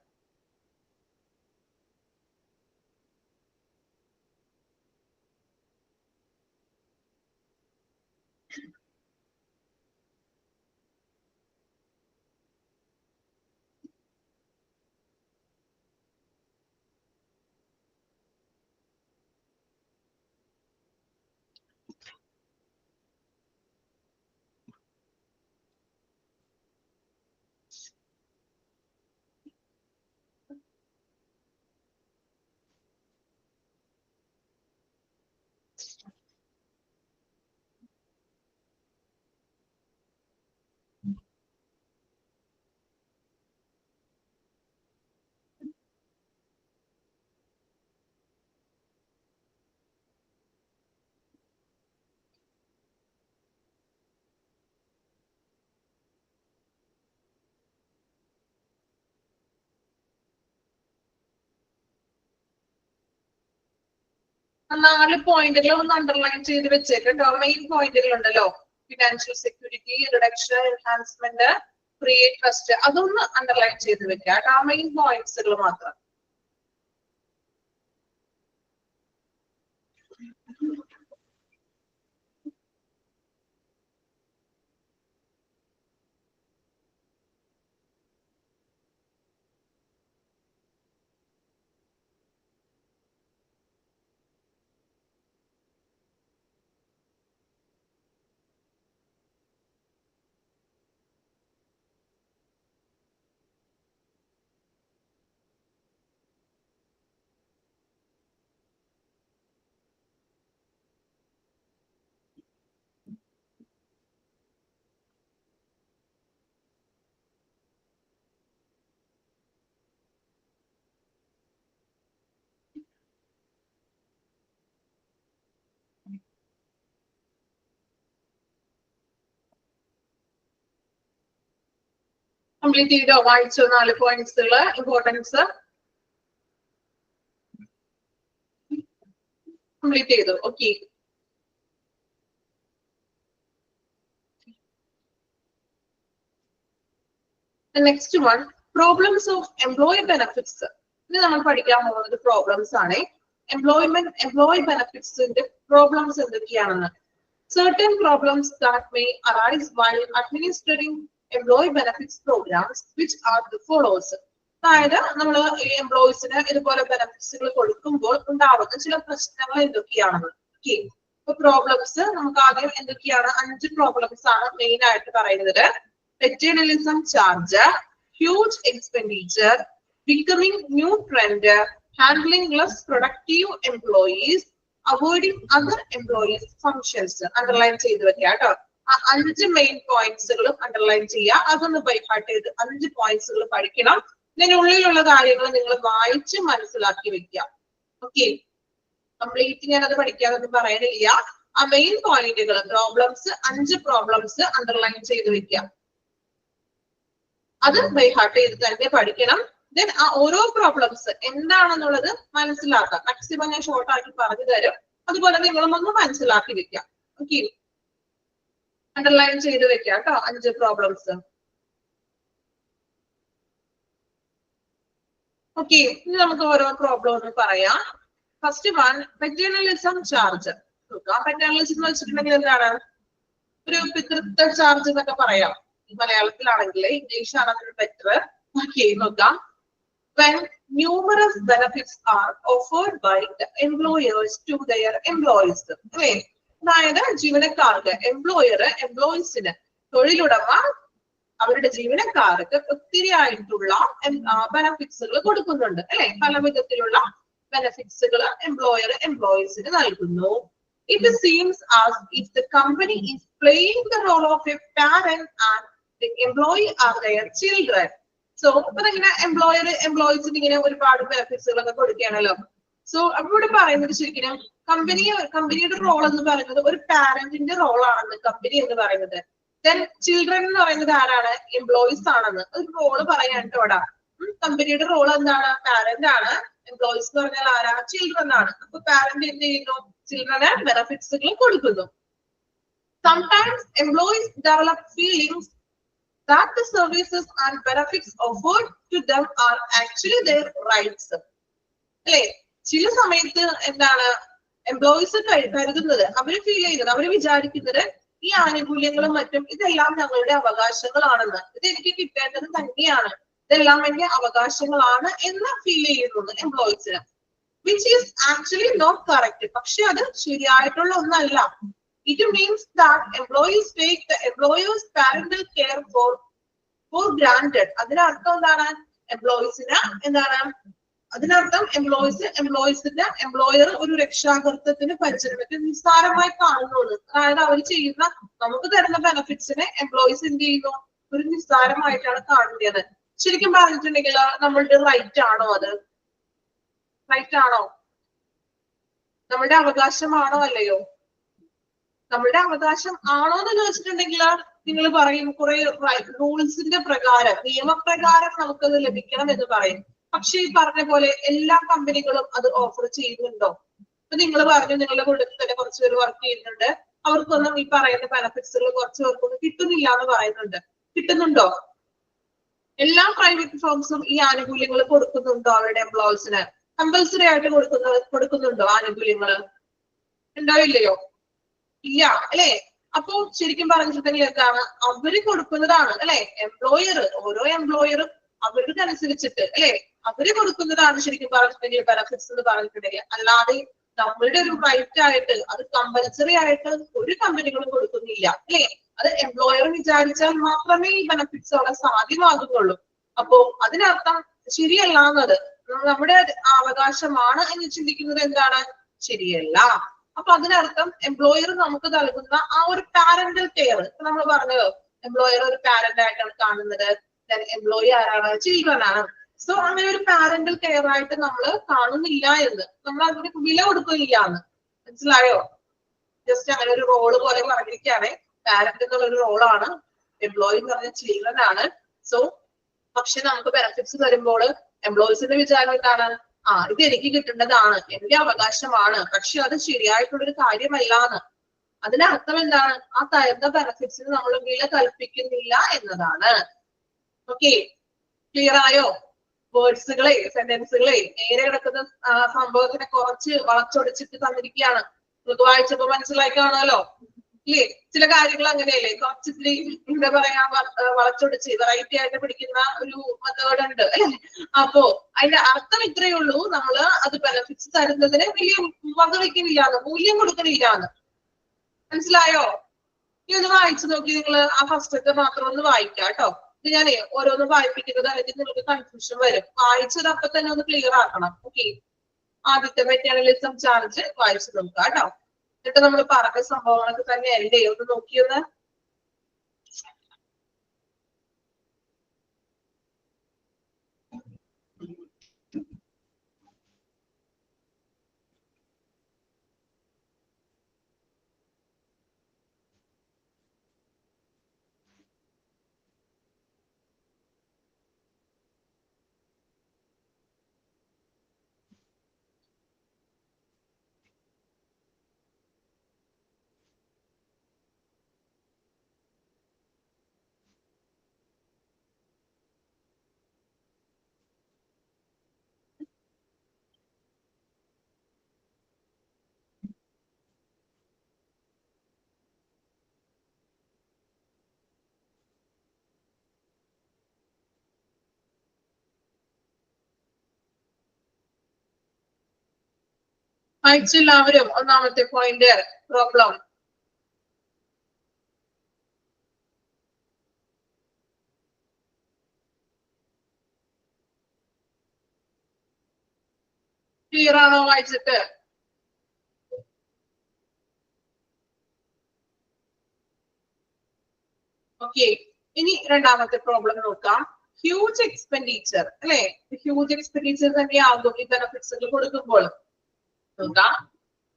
ആ 4 പോയിന്റുകൾ ഒന്ന് അണ്ടർലൈൻ ചെയ്ത് വെച്ചേട്ടോ. മെയിൻ പോയിന്റുകൾ ഉണ്ടല്ലോ, financial security, reduction, enhancement, create trust, അതൊന്ന് അണ്ടർലൈൻ ചെയ്ത് വെക്കുക. ആ മെയിൻ പോയിന്റ്സുകൾ മാത്രം. കംപ്ലീറ്റ് ചെയ്തോ? വായിച്ചോ 4 പോയിന്റ്സുകള് ഇമ്പോർട്ടൻസ് കംപ്ലീറ്റ് ചെയ്തു. Okay. Next one, problems of employee benefits. ഇത് നമ്മൾ പഠിക്കാൻ പോകുന്നത് പ്രോബ്ലംസ് ആണ്. എംപ്ലോയി ബെനഫിറ്റ്സിന്റെ പ്രോബ്ലംസ് എന്തൊക്കെയാണെന്ന്. Certain problems that may arise while administering employee benefits programs, which are the follows. അതായത് നമ്മൾ ഈ എംപ്ലോയീസിന് ഇതുപോലെ ബെനഫിറ്റ്സുകൾ കൊടുക്കുമ്പോൾ ഉണ്ടാവുന്ന ചില പ്രശ്നങ്ങൾ എന്തൊക്കെയാണെന്ന്. ഓക്കെ. ഇപ്പൊ പ്രോബ്ലംസ് നമുക്ക് ആദ്യം എന്തൊക്കെയാണ്? 5 പ്രോബ്ലംസ് ആണ് മെയിൻ ആയിട്ട് പറയുന്നത്. Paternalism charge, huge expenditure, becoming new trend, handling less productive employees, avoiding other employees functions. Underline ചെയ്ത് വെക്കുക കേട്ടോ. ആ 5 മെയിൻ പോയിന്റ്സുകളും അണ്ടർലൈൻ ചെയ്യുക. അതൊന്ന് ബൈഹാർട്ട് ചെയ്ത് 5 പോയിന്റ്സുകൾ പഠിക്കണം. ഇതിനുള്ളിലുള്ള കാര്യങ്ങൾ നിങ്ങൾ വായിച്ച് മനസ്സിലാക്കി വെക്കുക. ഓക്കെ. കംപ്ലീറ്റ് ഞാൻ അത് പഠിക്കാനൊന്നും പറയണില്ല. ആ മെയിൻ പോയിന്റുകൾ പ്രോബ്ലംസ് 5 പ്രോബ്ലംസ് അണ്ടർലൈൻ ചെയ്ത് വെക്കുക. അത് ബൈഹാർട്ട് ചെയ്ത് തന്നെ പഠിക്കണം. ദെൻ ആ ഓരോ പ്രോബ്ലംസ് എന്താണെന്നുള്ളത് മനസ്സിലാക്കാം. മാക്സിമം ഞാൻ ഷോർട്ട് ആക്കി പറഞ്ഞു തരും. അതുപോലെ നിങ്ങളും ഒന്ന് മനസ്സിലാക്കി വെക്കാം. ഓക്കെ. അണ്ടർലൈൻ ചെയ്ത് വെക്കാം കേട്ടോ 5 പ്രോബ്ലംസ്. ഓക്കെ. ഇനി നമുക്ക് ഓരോ പ്രോബ്ലം ഒന്ന് പറയാം. First one, paternalism charge. നോക്കാം. പെറ്റേണലിസം എന്ന് വെച്ചിട്ടുണ്ടെങ്കിൽ എന്താണ്? ഒരു പിതൃത്വ ചാർജ് എന്നൊക്കെ പറയാം. മലയാളത്തിലാണെങ്കിൽ, ഇംഗ്ലീഷ് ആണ് അതിന് ബെറ്റർ. ഓക്കെ. നോക്കാം. When numerous benefits are offered by the employers to their employees. അല്ലേ? അതായത് ജീവനക്കാർക്ക് എംപ്ലോയീസിന് തൊഴിലുടമ അവരുടെ ജീവനക്കാർക്ക് ഒത്തിരി ആയിട്ടുള്ള ബെനഫിറ്റ്സുകൾ കൊടുക്കുന്നുണ്ട്. അല്ലെ? പല വിധത്തിലുള്ള ബെനഫിറ്റ്സുകൾ എംപ്ലോയീസിന് നൽകുന്നു. It seems as if the company is playing the role of a parent and the employee are their children. So അപ്പൊ ഇങ്ങനെ എംപ്ലോയീസിന് ഇങ്ങനെ ഒരുപാട് ബെനിഫിറ്റ്സുകളൊക്കെ കൊടുക്കുകയാണല്ലോ. സോ അവിടെ പറയുന്നത് ശരിക്കും കമ്പനിയുടെ റോൾ എന്ന് പറയുന്നത് ഒരു പാരന്റിന്റെ റോളാണെന്ന് കമ്പനി എന്ന് പറയുന്നത്. ദെൻ ചിൽഡ്രൻ എന്ന് പറയുന്നത് ആരാണ്? എംപ്ലോയീസ് ആണെന്ന് ഒരു റോള് പറയാൻ കേട്ടോടാ. കമ്പനിയുടെ റോൾ എന്താണ്? പാരന്റ് ആണ്. എംപ്ലോയീസ് എന്ന് പറഞ്ഞാൽ ആരാ? ചിൽഡ്രൻ ആണ്. അപ്പൊ പാരന്റ് എന്ത് ചെയ്യുന്നു? ചിൽഡ്രന് ബെനിഫിറ്റ്സുകൾ കൊടുക്കുന്നു. Sometimes employees develop feelings that the services and benefits offered to them are actually their rights. അല്ലേ? ചില സമയത്ത് എന്താണ് എംപ്ലോയീസ് കരുതുന്നത്, അവര് ഫീൽ ചെയ്യുന്നത്, അവര് വിചാരിക്കുന്നത് ഈ ആനുകൂല്യങ്ങളും മറ്റും ഇതെല്ലാം ഞങ്ങളുടെ അവകാശങ്ങളാണെന്ന്, ഇത് എനിക്ക് കിട്ടേണ്ടത് തന്നെയാണ്, ഇതെല്ലാം എന്റെ അവകാശങ്ങളാണ് എന്ന് ഫീൽ ചെയ്യുന്നത് എംപ്ലോയീസിന്. Which is actually not correct. പക്ഷെ അത് ശരിയായിട്ടുള്ള ഒന്നല്ല. It means that employees take the employer's parental care for granted. അതിനർത്ഥം എന്താണ്? എംപ്ലോയീസിന് എന്താണ്? അതിനർത്ഥം എംപ്ലോയീസിന്റെ എംപ്ലോയർ ഒരു രക്ഷാകർത്തത്തിന് പരിചരണത്തിന് നിസ്സാരമായി കാണുന്നത്. അതായത് അവർ ചെയ്യുന്ന നമുക്ക് തരുന്ന ബെനിഫിറ്റ്സിനെ എംപ്ലോയീസ് എന്ത് ചെയ്യുന്നു? ഒരു നിസ്സാരമായിട്ടാണ് കാണുന്നത്. ശരിക്കും പറഞ്ഞിട്ടുണ്ടെങ്കിൽ നമ്മളുടെ റൈറ്റ് ആണോ? അത് റൈറ്റ് ആണോ? നമ്മളുടെ അവകാശമാണോ? അല്ലയോ? നമ്മളുടെ അവകാശം ആണോ എന്ന് ചോദിച്ചിട്ടുണ്ടെങ്കിൽ നിങ്ങൾ പറയും കുറെ റൂൾസിന്റെ പ്രകാരം, നിയമപ്രകാരം നമുക്കത് ലഭിക്കണം എന്ന് പറയും. പക്ഷെ ഈ പറഞ്ഞ പോലെ എല്ലാ കമ്പനികളും അത് ഓഫർ ചെയ്യുന്നുണ്ടോ? ഇപ്പൊ നിങ്ങൾ പറഞ്ഞു നിങ്ങളുടെ കൂട്ടത്തിൽ തന്നെ കുറച്ച് പേര് വർക്ക് ചെയ്യുന്നുണ്ട്, അവർക്കൊന്നും ഈ പറയുന്ന ബെനഫിറ്റ്സുകൾ കുറച്ച് പേർക്കൊന്നും കിട്ടുന്നില്ല എന്ന് പറയുന്നുണ്ട്. കിട്ടുന്നുണ്ടോ? എല്ലാ പ്രൈവറ്റ് ഫേംസും ഈ ആനുകൂല്യങ്ങൾ കൊടുക്കുന്നുണ്ടോ? അവരുടെ എംപ്ലോയീസിന് കമ്പൽസറി ആയിട്ട് കൊടുക്കുന്നുണ്ടോ ആനുകൂല്യങ്ങൾ? ഉണ്ടോ ഇല്ലയോ? ഇല്ല. അല്ലെ? അപ്പൊ ശരിക്കും പറഞ്ഞിട്ടുണ്ടെങ്കിൽ എന്താണ്? അവര് കൊടുക്കുന്നതാണ് അല്ലെ ഓരോ എംപ്ലോയറും അവരുടേതനുസരിച്ചിട്ട് അല്ലെ അവര് കൊടുക്കുന്നതാണ് ശരിക്കും പറഞ്ഞിട്ടുണ്ടെങ്കിൽ ബെനഫിറ്റ്സ് എന്ന് പറഞ്ഞിട്ടുണ്ടെങ്കിൽ. അല്ലാതെ നമ്മളുടെ ഒരു റൈറ്റ് ആയിട്ട് അത് കമ്പൽസറി ആയിട്ട് ഒരു കമ്പനികളും കൊടുക്കുന്നില്ല അല്ലെ. അത് എംപ്ലോയർ വിചാരിച്ചാൽ മാത്രമേ ഈ ബെനഫിറ്റ്സ് അവിടെ സാധ്യമാകുന്നുള്ളൂ. അപ്പോ അതിനർത്ഥം ശരിയല്ല എന്നത്, നമ്മുടെ അവകാശമാണ് എന്ന് ചിന്തിക്കുന്നത് എന്താണ്? ശരിയല്ല. അപ്പൊ അതിനർത്ഥം എംപ്ലോയർ നമുക്ക് നൽകുന്ന ആ ഒരു പാരന്റൽ കെയർ, നമ്മൾ പറഞ്ഞത് എംപ്ലോയർ ഒരു പാരന്റ് ആയിട്ടാണ് കാണുന്നത്, എംപ്ലോയി ആരാണ്? ചിൽഡ്രൻ ആണ്. സോ അങ്ങനെ ഒരു പാരന്റൽ കെയർ ആയിട്ട് നമ്മൾ കാണുന്നില്ല എന്ന്, നമ്മൾ അതിന് വില കൊടുക്കില്ല എന്ന്. മനസ്സിലായോ? ജസ്റ്റ് അങ്ങനെ ഒരു റോള് പോലെ പറഞ്ഞിരിക്കുകയാണ്. പാരന്റ് എന്നുള്ളൊരു റോളാണ്, എംപ്ലോയി എന്ന് പറഞ്ഞ ചിൽഡ്രൻ ആണ്. സോ പക്ഷെ നമുക്ക് ബെനിഫിറ്റ്സ് വരുമ്പോൾ എംപ്ലോയീസിന്റെ വിചാരം എന്താണ്? ഇത് എനിക്ക് കിട്ടേണ്ടതാണ്, എന്റെ അവകാശമാണ്, പക്ഷെ അത് ശരിയായിട്ടുള്ളൊരു കാര്യമല്ലാന്ന്. അതിനർത്ഥം എന്താണ്? ആ തരുന്ന ബെനിഫിറ്റ്സിന് നമ്മൾ വില കൽപ്പിക്കുന്നില്ല എന്നതാണ്. ഓക്കെ, ക്ലിയർ ആയോ? വേർഡ്സുകളെ സെന്റൻസുകളെ നേരെ കിടക്കുന്ന സംഭവത്തിനെ കുറച്ച് വളച്ചൊടിച്ചിട്ട് തന്നിരിക്കുകയാണ്. നിങ്ങൾക്ക് വായിച്ചപ്പോ മനസ്സിലായി കാണുമല്ലോ ഇല്ലേ? ചില കാര്യങ്ങൾ അങ്ങനെയല്ലേ, കുറച്ചിത്തിരി എന്താ പറയാ വളച്ചൊടിച്ച് വെറൈറ്റി ആയിട്ട് പിടിക്കുന്ന ഒരു മെത്തേഡ് ഉണ്ട് അല്ലെ? അപ്പോ അതിന്റെ അർത്ഥം ഇത്രയേ ഉള്ളൂ, നമ്മള് അത് ബെനിഫിറ്റ്സ് തരുന്നതിന് വലിയ വക വെക്കുന്നില്ലാന്ന്, മൂല്യം കൊടുക്കണില്ലാന്ന്. മനസ്സിലായോ? ഇനി ഒന്ന് വായിച്ചു നോക്കി നിങ്ങൾ. ആ ഫസ്റ്റത്തെ മാത്രം ഒന്ന് വായിക്കാം കേട്ടോ. ഇത് ഞാനേ ഓരോന്ന് വായിപ്പിക്കുന്നത് അല്ലെങ്കിൽ നിങ്ങൾക്ക് കൺഫ്യൂഷൻ വരും. വായിച്ചത് അപ്പൊ തന്നെ ഒന്ന് ക്ലിയർ ആക്കണം. ഓക്കെ, ആദ്യത്തെ മെറ്റീരിയലിസം ചാർജ് വായിച്ചു നോക്കുക കേട്ടോ. എന്നിട്ട് നമ്മൾ പറഞ്ഞ സംഭവങ്ങളൊക്കെ തന്നെ അല്ലേ, ഒന്ന് നോക്കിയൊന്ന്. വായിച്ചെല്ലാവരും ഒന്നാമത്തെ പോയിന്റ് പ്രോബ്ലം. ക്ലിയർ ആണോ വായിച്ചിട്ട്? ഓക്കെ, ഇനി രണ്ടാമത്തെ പ്രോബ്ലം നോക്കാം. ഹ്യൂജ് എക്സ്പെൻഡിച്ചർ അല്ലെ? ഹ്യൂജ് എക്സ്പെൻഡിച്ചർ തന്നെയാകും ഈ ബെനിഫിറ്റ്സ് കൊടുക്കുമ്പോൾ. നോക്കാം.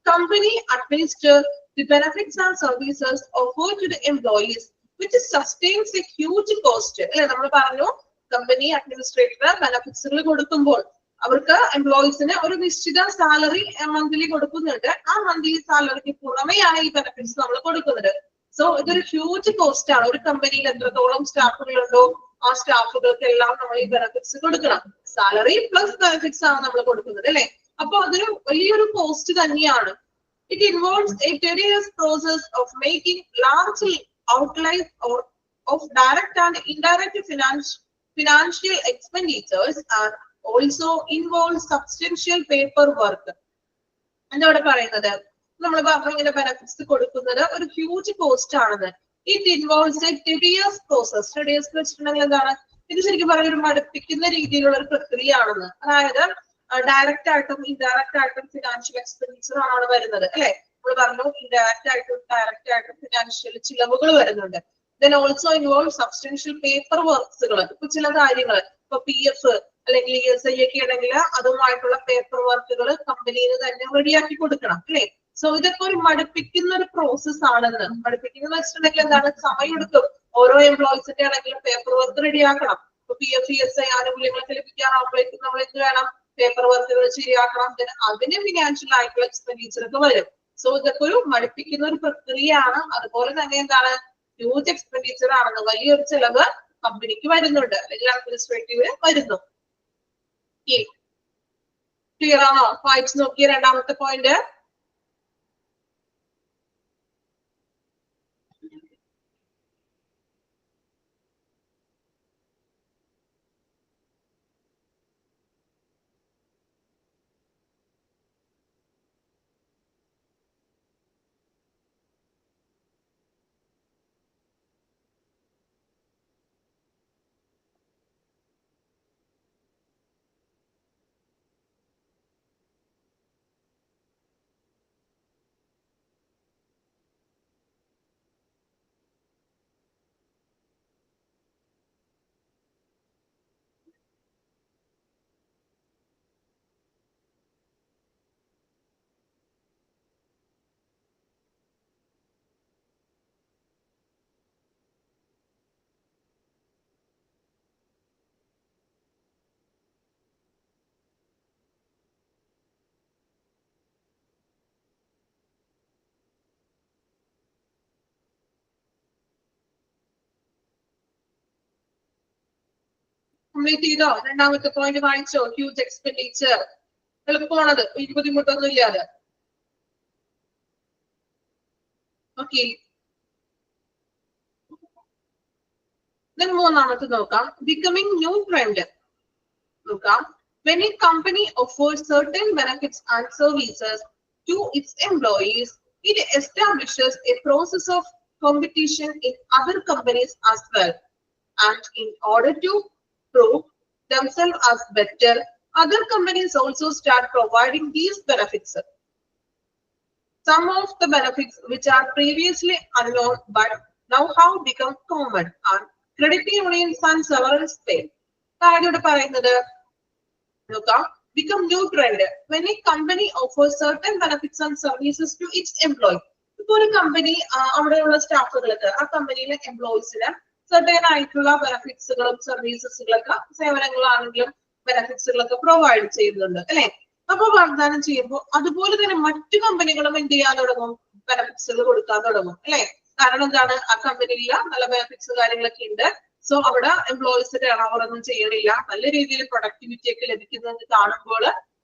Company administer the benefits and services offered to the employees which sustains a huge cost. അല്ലെ, നമ്മൾ പറഞ്ഞു കമ്പനി അഡ്മിനിസ്ട്രേറ്റർ ബെനിഫിറ്റ്സുകൾ കൊടുക്കുമ്പോൾ അവർക്ക് എംപ്ലോയീസിന് ഒരു നിശ്ചിത സാലറി മന്ത്ലി കൊടുക്കുന്നുണ്ട്. ആ മന്ത്ലി സാലറിക്ക് പുറമെയാണ് ഈ ബെനിഫിറ്റ്സ് നമ്മൾ കൊടുക്കുന്നത്. സോ ഇതൊരു ഹ്യൂജ് കോസ്റ്റ് ആണ്. ഒരു കമ്പനിയിൽ എത്രത്തോളം സ്റ്റാഫുകളുണ്ടോ ആ സ്റ്റാഫുകൾക്കെല്ലാം നമ്മൾ ഈ ബെനിഫിറ്റ്സ് കൊടുക്കണം. സാലറി പ്ലസ് ബെനിഫിറ്റ്സ് ആണ് നമ്മൾ കൊടുക്കുന്നത് അല്ലെ? അപ്പൊ അതൊരു വലിയൊരു കോസ്റ്റ് തന്നെയാണ്. It involves a tedious process of making large outlays of direct and indirect financial expenditures and also involves substantial paperwork. എന്നോട് പറയുന്നത് നമ്മൾ പറഞ്ഞു ഇങ്ങനെ ബെനിഫിറ്റ്സ് കൊടുക്കുന്നത് ഒരു ഹ്യൂജ് കോസ്റ്റ് ആണെന്ന്. It involves A tedious process. Tedious വെച്ചിട്ടുണ്ടെങ്കിൽ എന്താണ്? ഇത് ശരിക്കും പറഞ്ഞ ഒരു മടുപ്പിക്കുന്ന രീതിയിലുള്ള ഒരു പ്രക്രിയയാണെന്ന്. അതായത് ഡയറക്റ്റ് ആയിട്ടും ഇൻഡയറക്റ്റ് ആയിട്ടും ഫിനാൻഷ്യൽ എക്സ്പെൻഡിച്ചർ ആണ് അവിടെ വരുന്നത് അല്ലെ? നമ്മൾ പറഞ്ഞു ഇൻഡയറക്റ്റ് ആയിട്ടും ഡയറക്റ്റ് ആയിട്ടും ഫിനാൻഷ്യൽ ചിലവുകൾ വരുന്നുണ്ട്. Then also involve substantial paper വർക്ക്സുകൾ. ഇപ്പൊ ചില കാര്യങ്ങൾ ഇപ്പൊ PF അല്ലെങ്കിൽ ESI ഒക്കെ ആണെങ്കിൽ അതുമായിട്ടുള്ള പേപ്പർ വർക്കുകൾ കമ്പനിയിൽ തന്നെ റെഡിയാക്കി കൊടുക്കണം അല്ലെ? സോ ഇതൊക്കെ ഒരു മടുപ്പിക്കുന്ന ഒരു പ്രോസസ് ആണെന്ന്. മടുപ്പിക്കുന്ന വെച്ചിട്ടുണ്ടെങ്കിൽ എന്താണ്? സമയമെടുക്കും. ഓരോ എംപ്ലോയീസിന്റെ ആണെങ്കിലും പേപ്പർ വർക്ക് റെഡിയാക്കണം. ഇപ്പൊ PF ESI ആനുകൂല്യങ്ങളൊക്കെ ലഭിക്കാനാകുമ്പോഴേക്കും നമ്മൾ എന്ത് വേണം? പേപ്പർ വർക്കുകൾ ശരിയാക്കണം. അതിന് ഫിനാൻഷ്യൽ ആയിട്ടുള്ള എക്സ്പെൻഡിച്ചർ ഒക്കെ വരും. സോ ഇതൊക്കെ ഒരു മടുപ്പിക്കുന്ന ഒരു പ്രക്രിയയാണ്. അതുപോലെ തന്നെ എന്താണ്? ഹ്യൂജ് എക്സ്പെൻഡിച്ചർ ആണെന്ന്. വലിയൊരു ചെലവ് കമ്പനിക്ക് വരുന്നുണ്ട് അല്ലെങ്കിൽ അഡ്മിനിസ്ട്രേറ്റീവ് വരുന്നു. ക്ലിയർ ആണോ? വായിച്ചു നോക്കിയ രണ്ടാമത്തെ പോയിന്റ്. കംപ്ലീറ്റ് ചെയ്തോ? രണ്ടാമത്തെ പോയിന്റ് വായിച്ചോ? Huge expenditure. എളുപ്പമാണത്, ഈ ബുദ്ധിമുട്ടൊന്നും ഇല്ലാതെ. ഓക്കെ, മൂന്നാമത്തെ നോക്കാം. ബിക്കമിങ് ന്യൂ ട്രെൻഡ് നോക്കാം. When a company offers certain benefits and services to its employees, it establishes a process of competition in other companies as well. And in order to prove themselves as better, other companies also start providing these benefits. Some of the benefits which are previously unknown but now have become common are credit unions and severance pay. താഴെ പറയുന്നത് നോക്കാം. Become new trend. When a company offers certain benefits and services to its employee. ഇപ്പൊ ഒരു company അവിടെയുള്ള സ്റ്റാഫുകൾക്ക്, ആ കമ്പനിയിലെ എംപ്ലോയീസിന് certain ആയിട്ടുള്ള ബെനഫിറ്റ്സുകളും സർവീസസുകളൊക്കെ, സേവനങ്ങളാണെങ്കിലും ബെനഫിറ്റ്സുകളൊക്കെ provide ചെയ്യുന്നുണ്ട് അല്ലെ. അപ്പൊ വാഗ്ദാനം ചെയ്യുമ്പോൾ അതുപോലെ തന്നെ മറ്റു കമ്പനികളും എന്ത് ചെയ്യാൻ തുടങ്ങും? ബെനഫിറ്റ്സുകൾ കൊടുക്കാൻ തുടങ്ങും അല്ലെ. കാരണം എന്താണ്? ആ കമ്പനിയിൽ നല്ല ബെനഫിറ്റ്സ് കാര്യങ്ങളൊക്കെ ഉണ്ട്. സോ അവിടെ എംപ്ലോയീസിന്റെ അവരൊന്നും ചെയ്യണില്ല, നല്ല രീതിയിൽ പ്രൊഡക്ടിവിറ്റി ഒക്കെ ലഭിക്കുന്നത് കാണുമ്പോൾ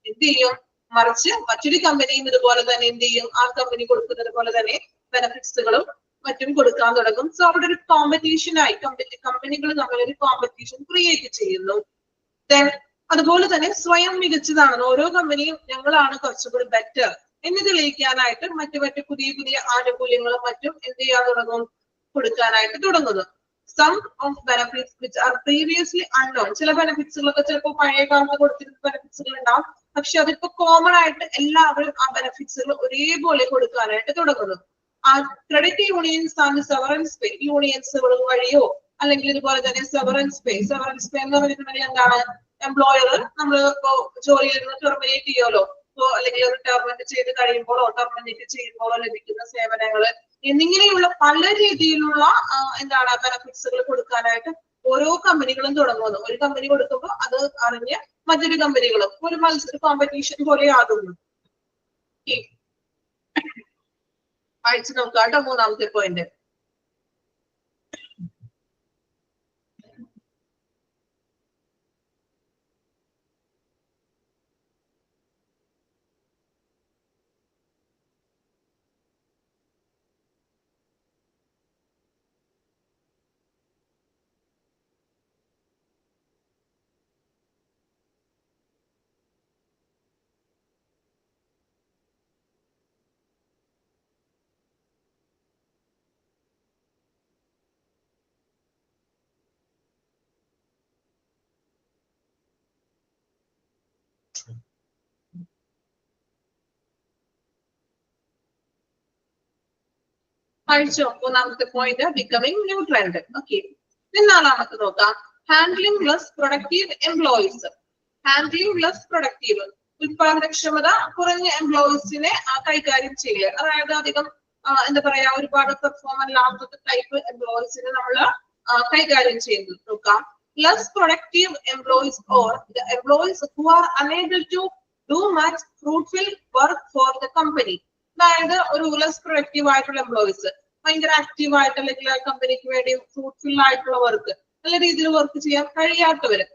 എന്ത് ചെയ്യും? മറിച്ച് മറ്റൊരു കമ്പനിയും ഇതുപോലെ തന്നെ എന്ത് ചെയ്യും? ആ കമ്പനി കൊടുക്കുന്നത് പോലെ തന്നെ ബെനഫിറ്റ്സുകളും മറ്റും കൊടുക്കാൻ തുടങ്ങും. സോ അവിടെ ഒരു കോമ്പറ്റീഷനായി കമ്പനികൾ തമ്മിലൊരു കോമ്പറ്റീഷൻ ക്രിയേറ്റ് ചെയ്യുന്നു. അതുപോലെ തന്നെ സ്വയം മികച്ചതാണെന്ന് ഓരോ കമ്പനിയും ഞങ്ങളാണ് കുറച്ചുകൂടി ബെറ്റർ എന്ന് തെളിയിക്കാനായിട്ട് മറ്റു പുതിയ പുതിയ ആനുകൂല്യങ്ങളും മറ്റും എന്ത് ചെയ്യാൻ തുടങ്ങും? കൊടുക്കാനായിട്ട് തുടങ്ങുന്നു. Some of benefits which are previously unknown. ചില ബെനഫിറ്റ്സുകളൊക്കെ ചിലപ്പോൾ പഴയ കാലത്ത് കൊടുത്തിരുന്ന ബെനഫിറ്റ്സുകൾ ഉണ്ടാവും, പക്ഷെ അതിപ്പോ കോമൺ ആയിട്ട് എല്ലാവരും ആ ബെനഫിറ്റ്സുകൾ ഒരേപോലെ കൊടുക്കാനായിട്ട് തുടങ്ങുന്നു. ആ ക്രെഡിറ്റ് യൂണിയൻസ് ആണ് സെവറൻസ് പേ. യൂണിയൻസുകൾ വഴിയോ അല്ലെങ്കിൽ ഇതുപോലെ തന്നെ സെവറൻസ് പേ എന്ന് പറഞ്ഞിട്ടുണ്ടെങ്കിൽ എന്താണ്? എംപ്ലോയർ നമ്മൾ ഇപ്പോ ജോലിയിൽ നിന്ന് ടെർമിനേറ്റ് ചെയ്യുമല്ലോ, ഇപ്പോ അല്ലെങ്കിൽ ഒരു ടെർമിനേറ്റ് ചെയ്ത് കഴിയുമ്പോഴോ ടെർമിനേറ്റ് ചെയ്യുമ്പോഴോ ലഭിക്കുന്ന സേവനങ്ങൾ എന്നിങ്ങനെയുള്ള പല രീതിയിലുള്ള എന്താണ് ബെനഫിറ്റ്സുകൾ കൊടുക്കാനായിട്ട് ഓരോ കമ്പനികളും തുടങ്ങുന്നു. ഒരു കമ്പനി കൊടുക്കുമ്പോൾ അത് അറിഞ്ഞ് മറ്റൊരു കമ്പനികളും ഒരു മത്സര കോമ്പറ്റീഷൻ പോലെ ആകുന്നു. വായിച്ചു നോക്കാം കേട്ടോ മൂന്നാമത്തെ പോയിന്റ്. വായിച്ചോ മൂന്നാമത്തെ point, becoming new trend. Okay, നാലാമത്തെ നോക്കാം. Handling less productive employees. Handling less productive, ഉത്പാദനക്ഷമത കുറഞ്ഞ എംപ്ലോയീസിനെ കൈകാര്യം ചെയ്യുക. അതായത് അധികം എന്താ പറയാ, ഒരുപാട് പെർഫോമൻ ലാഭത്തെ ടൈപ്പ് എംപ്ലോയീസിനെ നമ്മൾ കൈകാര്യം ചെയ്യുന്നു. നോക്കാം. Less productive employees or the employees who are unable to do much fruitful work for the company. അതായത് ഒരു ലെസ് പ്രൊഡക്റ്റീവ് ആയിട്ടുള്ള എംപ്ലോയീസ്, ഭയങ്കര ആക്റ്റീവ് ആയിട്ട് അല്ലെങ്കിൽ കമ്പനിക്ക് വേണ്ടി ഫ്രൂട്ട്ഫുൾ ആയിട്ടുള്ള വർക്ക്, നല്ല രീതിയിൽ വർക്ക് ചെയ്യാൻ കഴിയാത്തവര്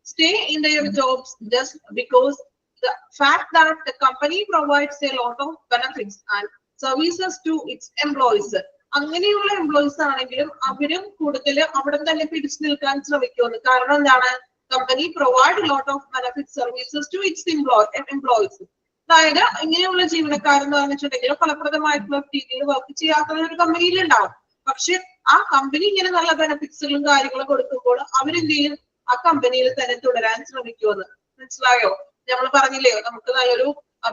stay in their jobs just because the fact that the company provides a lot of benefits and services to its employees. അങ്ങനെയുള്ള എംപ്ലോയീസ് ആണെങ്കിലും അവരും കൂടുതൽ അവിടെ തന്നെ പിടിച്ചു നിൽക്കാൻ ശ്രമിക്കുന്നു. കാരണം എന്താണ്? Company provide lot of benefit services to its employees. അതായത് ഇങ്ങനെയുള്ള ജീവനക്കാരെന്ന് പറഞ്ഞിട്ടുണ്ടെങ്കിൽ ഫലപ്രദമായിട്ടുള്ള രീതിയിൽ വർക്ക് ചെയ്യാത്ത ഒരു കമ്പനിയിൽ ഉണ്ടാവും. പക്ഷെ ആ കമ്പനി ഇങ്ങനെ നല്ല ബെനഫിറ്റ്സുകളും കാര്യങ്ങളും കൊടുക്കുമ്പോൾ അവരെന്ത് ചെയ്യും? ആ കമ്പനിയിൽ തന്നെ തുടരാൻ ശ്രമിക്കുമെന്ന്. മനസ്സിലായോ? നമ്മൾ പറഞ്ഞില്ലേ നമുക്ക് നല്ലൊരു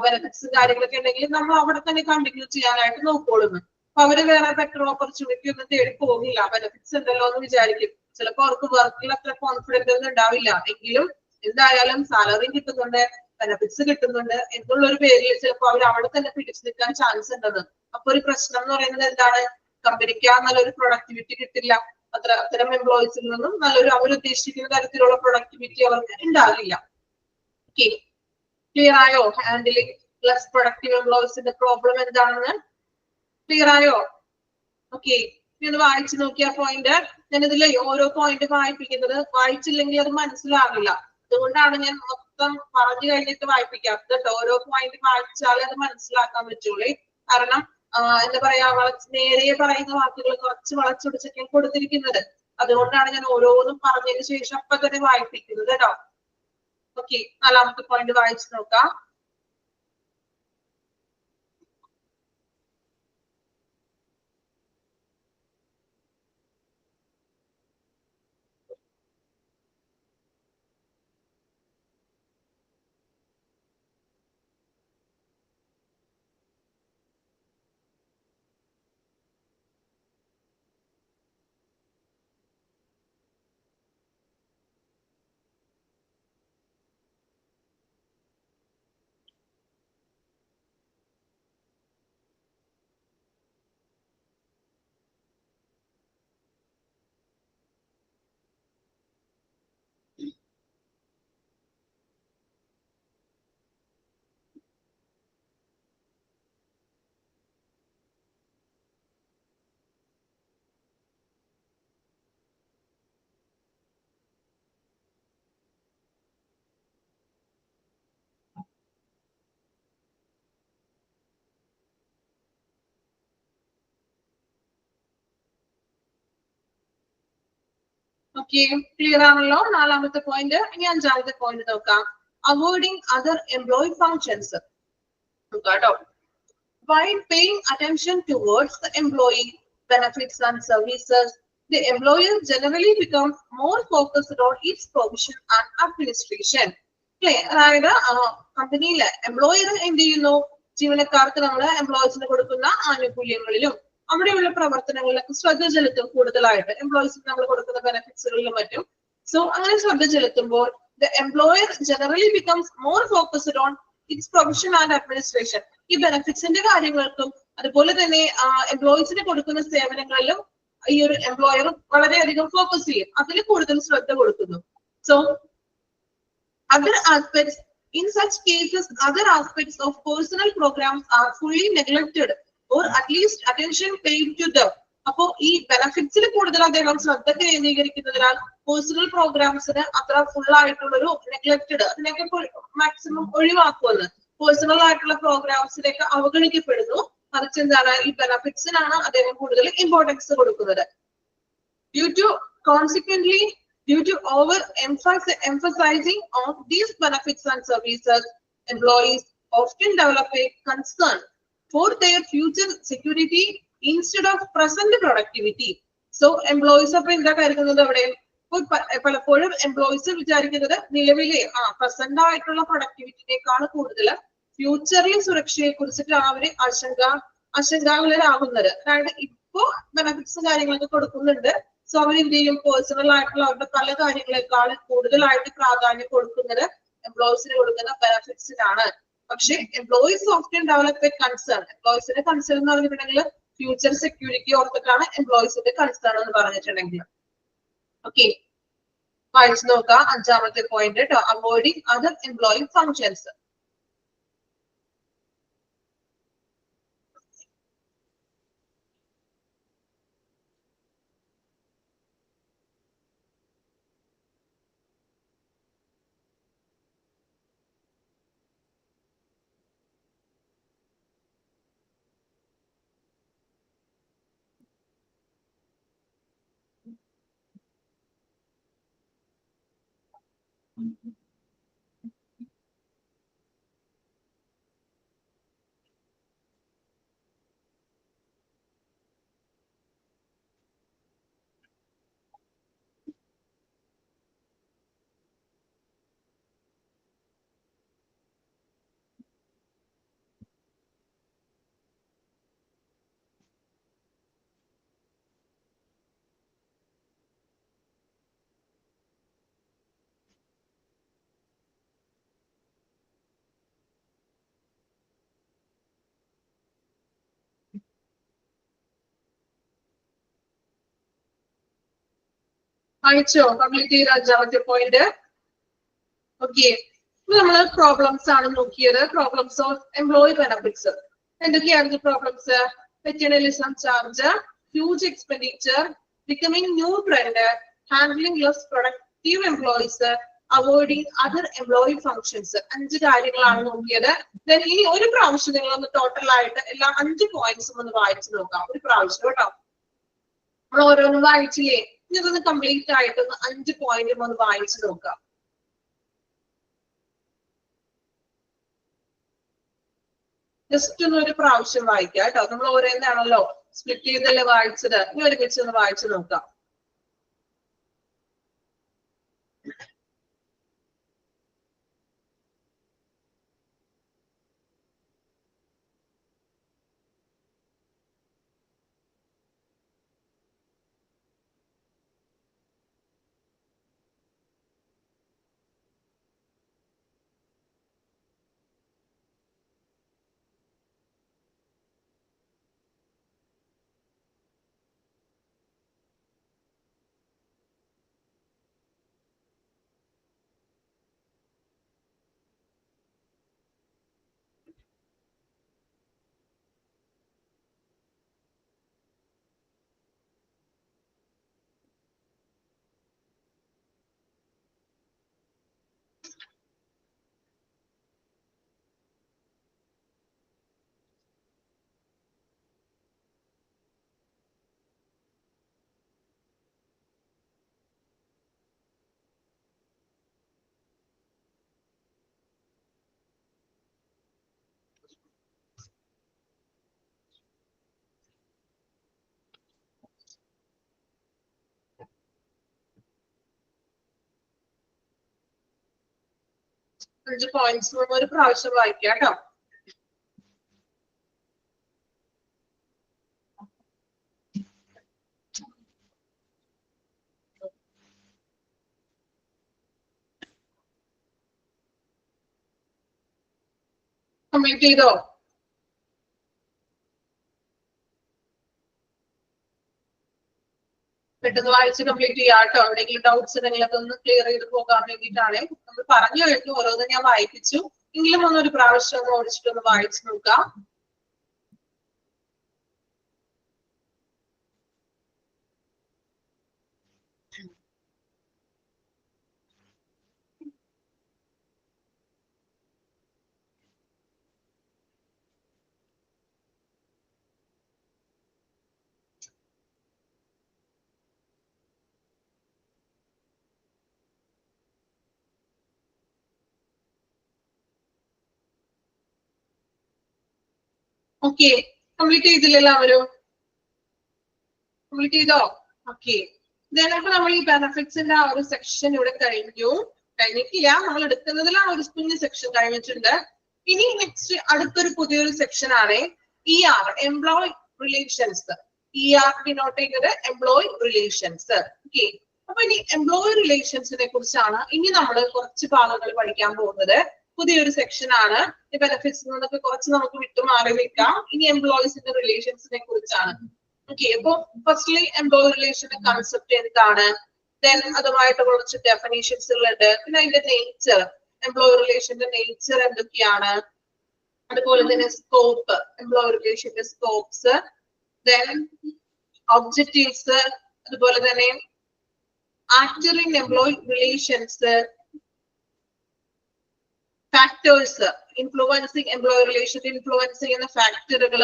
ബെനഫിറ്റ്സും കാര്യങ്ങളൊക്കെ ഉണ്ടെങ്കിൽ നമ്മൾ അവിടെ തന്നെ കണ്ടിന്യൂ ചെയ്യാനായിട്ട് നോക്കോളുന്നു. അപ്പൊ അവര് വേറെ ബെറ്റർ ഓപ്പർച്യൂണിറ്റി ഒന്നും തേടി പോകില്ല. ബെനഫിറ്റ്സ് ഉണ്ടല്ലോ എന്ന് വിചാരിക്കും. ചിലപ്പോ അവർക്ക് വർക്കിൽ അത്ര കോൺഫിഡന്റ് ഒന്നും ഉണ്ടാവില്ല, എങ്കിലും എന്തായാലും സാലറി കിട്ടുന്നുണ്ട്, ബെനഫിറ്റ്സ് കിട്ടുന്നുണ്ട് എന്നുള്ള ഒരു പേരിൽ ചിലപ്പോൾ അവർ അവിടെ തന്നെ പിടിച്ചു നിൽക്കാൻ ചാൻസ് ഉണ്ടെന്ന്. അപ്പൊ ഒരു പ്രശ്നം എന്ന് പറയുന്നത് എന്താണ്? കമ്പനിക്ക് നല്ലൊരു പ്രൊഡക്ടിവിറ്റി കിട്ടില്ല. അത്തരം എംപ്ലോയീസിൽ നിന്നും നല്ലൊരു അവരുദ്ദേശിക്കുന്ന തരത്തിലുള്ള പ്രൊഡക്ടിവിറ്റി അവർക്ക് ഉണ്ടാകില്ല. ക്ലിയർ ആയോ? ഹാൻഡിലിംഗ് ലെസ് പ്രൊഡക്റ്റീവ് എംപ്ലോയീസിന്റെ പ്രോബ്ലം എന്താണെന്ന് ക്ലിയർ ആയോ? ഓക്കെ, ഒന്ന് വായിച്ചു നോക്കിയ പോയിന്റ്. ഞാൻ ഇതിലെ ഓരോ പോയിന്റ് വായിപ്പിക്കുന്നത്, വായിച്ചില്ലെങ്കിൽ അത് മനസ്സിലാവില്ല. അതുകൊണ്ടാണ് ഞാൻ മൊത്തം പറഞ്ഞു കഴിഞ്ഞിട്ട് വായിപ്പിക്കാത്തത് കേട്ടോ. ഓരോ പോയിന്റ് വായിച്ചാലേ അത് മനസ്സിലാക്കാൻ പറ്റുള്ളൂ. കാരണം എന്താ പറയാ, നേരെ പറയുന്ന വാക്കുകൾ കുറച്ച് വളച്ചൊടിച്ചൊക്കെ കൊടുത്തിരിക്കുന്നത്. അതുകൊണ്ടാണ് ഞാൻ ഓരോന്നും പറഞ്ഞതിന് ശേഷം അപ്പൊ തന്നെ വായിപ്പിക്കുന്നത് കേട്ടോ. ഓക്കെ, നാലാമത്തെ പോയിന്റ് വായിച്ചു നോക്കാം. ഓക്കെ, ക്ലിയർ ആണല്ലോ നാലാമത്തെ പോയിന്റ്. ഇനി അഞ്ചാമത്തെ പോയിന്റ് നോക്കാം. അവോയ്ഡിങ് അതർ എംപ്ലോയി ഫങ്ഷൻസ് കേട്ടോ. While paying attention towards the employee benefits and services, the employer generally becomes more focused on its provision and administration. അതായത് കമ്പനിയിലെ എംപ്ലോയർ എന്ത് ചെയ്യുന്നു, ജീവനക്കാർക്ക് നമ്മള് എംപ്ലോയീസിന് കൊടുക്കുന്ന ആനുകൂല്യങ്ങളിലും അവിടെയുള്ള പ്രവർത്തനങ്ങളിലൊക്കെ ശ്രദ്ധ ചെലുത്തും കൂടുതലായിട്ട്. എംപ്ലോയീസിന് നമ്മൾ കൊടുക്കുന്ന ബെനിഫിറ്റ്സുകളിലും മറ്റും. സോ അങ്ങനെ ശ്രദ്ധ ചെലുത്തുമ്പോൾ the employer generally becomes more focused on its provision and administration. ഈ ബെനിഫിറ്റ്സിന്റെ കാര്യങ്ങൾക്കും അതുപോലെ തന്നെ എംപ്ലോയീസിന് കൊടുക്കുന്ന സേവനങ്ങളിലും ഈ ഒരു എംപ്ലോയർ വളരെയധികം ഫോക്കസ് ചെയ്യും, അതിൽ കൂടുതൽ ശ്രദ്ധ കൊടുക്കുന്നു. So other aspects, in such cases other aspects of personal programs are fully neglected or at least attention paid to them. അപ്പോ ഈ ബെനിഫിറ്റ്സിൽ കൂടുതൽ അദ്ദേഹം ശ്രദ്ധ കേന്ദ്രീകരിക്കുന്നതിനാൽ പേഴ്സണൽ പ്രോഗ്രാംസിന് അത്ര ഫുൾ ആയിട്ടുള്ളൊരു നെഗ്ലക്റ്റഡ്, അതിനൊക്കെ മാക്സിമം ഒഴിവാക്കുമെന്ന്. പേഴ്സണൽ ആയിട്ടുള്ള പ്രോഗ്രാംസിലേക്ക് അവഗണിക്കപ്പെടുന്നു. മറിച്ച് എന്താണ്, ഈ ബെനിഫിറ്റ്സിനാണ് അദ്ദേഹം കൂടുതൽ ഇമ്പോർട്ടൻസ് കൊടുക്കുന്നത്. Due to over emphasizing on these benefits and services, employees often develop a concern for their future security instead of present productivity. So employees അപ്പൊ എന്താ കരുതുന്നത്, അവിടെ പലപ്പോഴും എംപ്ലോയീസ് വിചാരിക്കുന്നത് നിലവിലെ പ്രസന്റ് ആയിട്ടുള്ള പ്രൊഡക്ടിവിറ്റിനേക്കാൾ കൂടുതൽ ഫ്യൂച്ചറിൽ സുരക്ഷയെ കുറിച്ചിട്ടാണ് അവര് ആശങ്കാകുലരാകുന്നത്. അതായത് ഇപ്പോ ബെനിഫിറ്റ്സ് കാര്യങ്ങളൊക്കെ കൊടുക്കുന്നുണ്ട്. സോ അവർ എന്ത് ചെയ്യും, പേഴ്സണൽ ആയിട്ടുള്ള അവരുടെ പല കാര്യങ്ങളെക്കാൾ കൂടുതലായിട്ട് പ്രാധാന്യം കൊടുക്കുന്നത് എംപ്ലോയീസിന് കൊടുക്കുന്ന ബെനിഫിറ്റ്സിനാണ്. പക്ഷെ employees often develop a concern. എംപ്ലോയീസിന്റെ കൺസേൺ എന്ന് പറഞ്ഞിട്ടുണ്ടെങ്കിൽ ഫ്യൂച്ചർ സെക്യൂരിറ്റി ഓർത്തിട്ടാണ് എംപ്ലോയീസിന്റെ കൺസേൺ എന്ന് പറഞ്ഞിട്ടുണ്ടെങ്കിൽ. ഓക്കെ, വായിച്ചു നോക്കാം അഞ്ചാമത്തെ പോയിന്റ് കേട്ടോ. Avoiding other employee functions. വായിച്ചോ, കംപ്ലീറ്റ് ചെയ്ത അഞ്ചാമത്തെ പോയിന്റ്. ഓക്കെ, നമ്മള് പ്രോബ്ലംസ് ആണ് നോക്കിയത്. പ്രോബ്ലംസ് ഓഫ് എംപ്ലോയി ബെനിഫിറ്റ്സ് എന്തൊക്കെയായിരുന്നു problems? Paternalism charge, huge expenditure, becoming new trend, handling less productive employees, avoiding other employee functions. 5 കാര്യങ്ങളാണ് നോക്കിയത്. Then ഇനി ഒരു പ്രാവശ്യം നിങ്ങളൊന്ന് ടോട്ടൽ ആയിട്ട് എല്ലാ 5 പോയിന്റ്സും ഒന്ന് വായിച്ചു നോക്കാം. ഒരു പ്രാവശ്യം കേട്ടോ. നമ്മൾ ഓരോന്നും വായിച്ചില്ലേ? ഇതൊന്ന് കംപ്ലീറ്റ് ആയിട്ടൊന്ന് 5 പോയിന്റും ഒന്ന് വായിച്ചു നോക്കാം. ജസ്റ്റ് ഒന്ന് ഒരു പ്രാവശ്യം വായിക്കാം കേട്ടോ. നമ്മൾ ഓരോന്നാണല്ലോ സ്പ്ലിറ്റ് ചെയ്തല്ലേ വായിച്ചത്. ഇനി ഒരുമിച്ച് ഒന്ന് വായിച്ചു നോക്കാം. അഞ്ച് പോയിന്റ്സ് ഒരു പ്രാവശ്യം വായിക്കാം കേട്ടോ. കംപ്ലീറ്റ് ചെയ്തോ? പെട്ടെന്ന് വായിച്ച് കംപ്ലീറ്റ് ചെയ്യാം കേട്ടോ. എവിടെയെങ്കിലും ഡൗട്ട്സ് ഉണ്ടെങ്കിലൊക്കെ ഒന്ന് ക്ലിയർ ചെയ്ത് പോകാൻ വേണ്ടിയിട്ടാണ്. നമ്മൾ പറഞ്ഞു കഴിഞ്ഞു, ഓരോന്നും ഞാൻ വായിപ്പിച്ചു. എങ്കിലും ഒന്നൊരു പ്രാവശ്യം ഒന്ന് ഓടിച്ചിട്ടൊന്ന് വായിച്ചു നോക്കാം. ഓക്കെ, കംപ്ലീറ്റ് ചെയ്തില്ല എല്ലാവരും? കംപ്ലീറ്റ് ചെയ്തോ? ഓക്കെ. അപ്പൊ നമ്മൾ ഈ ബെനഫിറ്റ്സിന്റെ ആ ഒരു സെക്ഷൻ ഇവിടെ കഴിഞ്ഞിട്ടില്ല. നമ്മൾ എടുക്കുന്നതിൽ ആ ഒരു കുഞ്ഞ് സെക്ഷൻ കഴിഞ്ഞിട്ടുണ്ട്. ഇനി നെക്സ്റ്റ് അടുത്തൊരു പുതിയൊരു സെക്ഷൻ ആണ് ER, employ relations. ER denote ചെയ്യുന്നത് എംപ്ലോയ് റിലേഷൻസ്. ഓക്കെ, അപ്പൊ ഇനി എംപ്ലോയ് റിലേഷൻസിനെ കുറിച്ചാണ് ഇനി നമ്മൾ കുറച്ച് ഭാഗങ്ങൾ പഠിക്കാൻ പോകുന്നത്. പുതിയൊരു സെക്ഷൻ ആണ്. ഈ ബെനിഫിറ്റ്സ് നിന്നൊക്കെ കുറച്ച് നമുക്ക് വിട്ടുമാറി നിൽക്കാം. ഇനി എംപ്ലോയീസിന്റെ റിലേഷൻസിനെ കുറിച്ചാണ്. ഓക്കെ, അപ്പൊ ഫസ്റ്റ്ലി എംപ്ലോയ് റിലേഷന്റെ കൺസെപ്റ്റ് എന്താണ്, ദെൻ അതുമായിട്ട് കുറച്ച് ഡെഫിനേഷൻസ് ഉണ്ട്. പിന്നെ അതിന്റെ നേച്ചർ, എംപ്ലോയ് റിലേഷന്റെ നേച്ചർ എന്തൊക്കെയാണ്, അതുപോലെ തന്നെ സ്കോപ്പ്, എംപ്ലോയ് റിലേഷന്റെ സ്കോപ്സ്, ദെൻ ഒബ്ജക്റ്റീവ്സ്, അതുപോലെ തന്നെ actor in employee relations, factors influencing employee relation influence ചെയ്യുന്ന ഫാക്ടറുകൾ,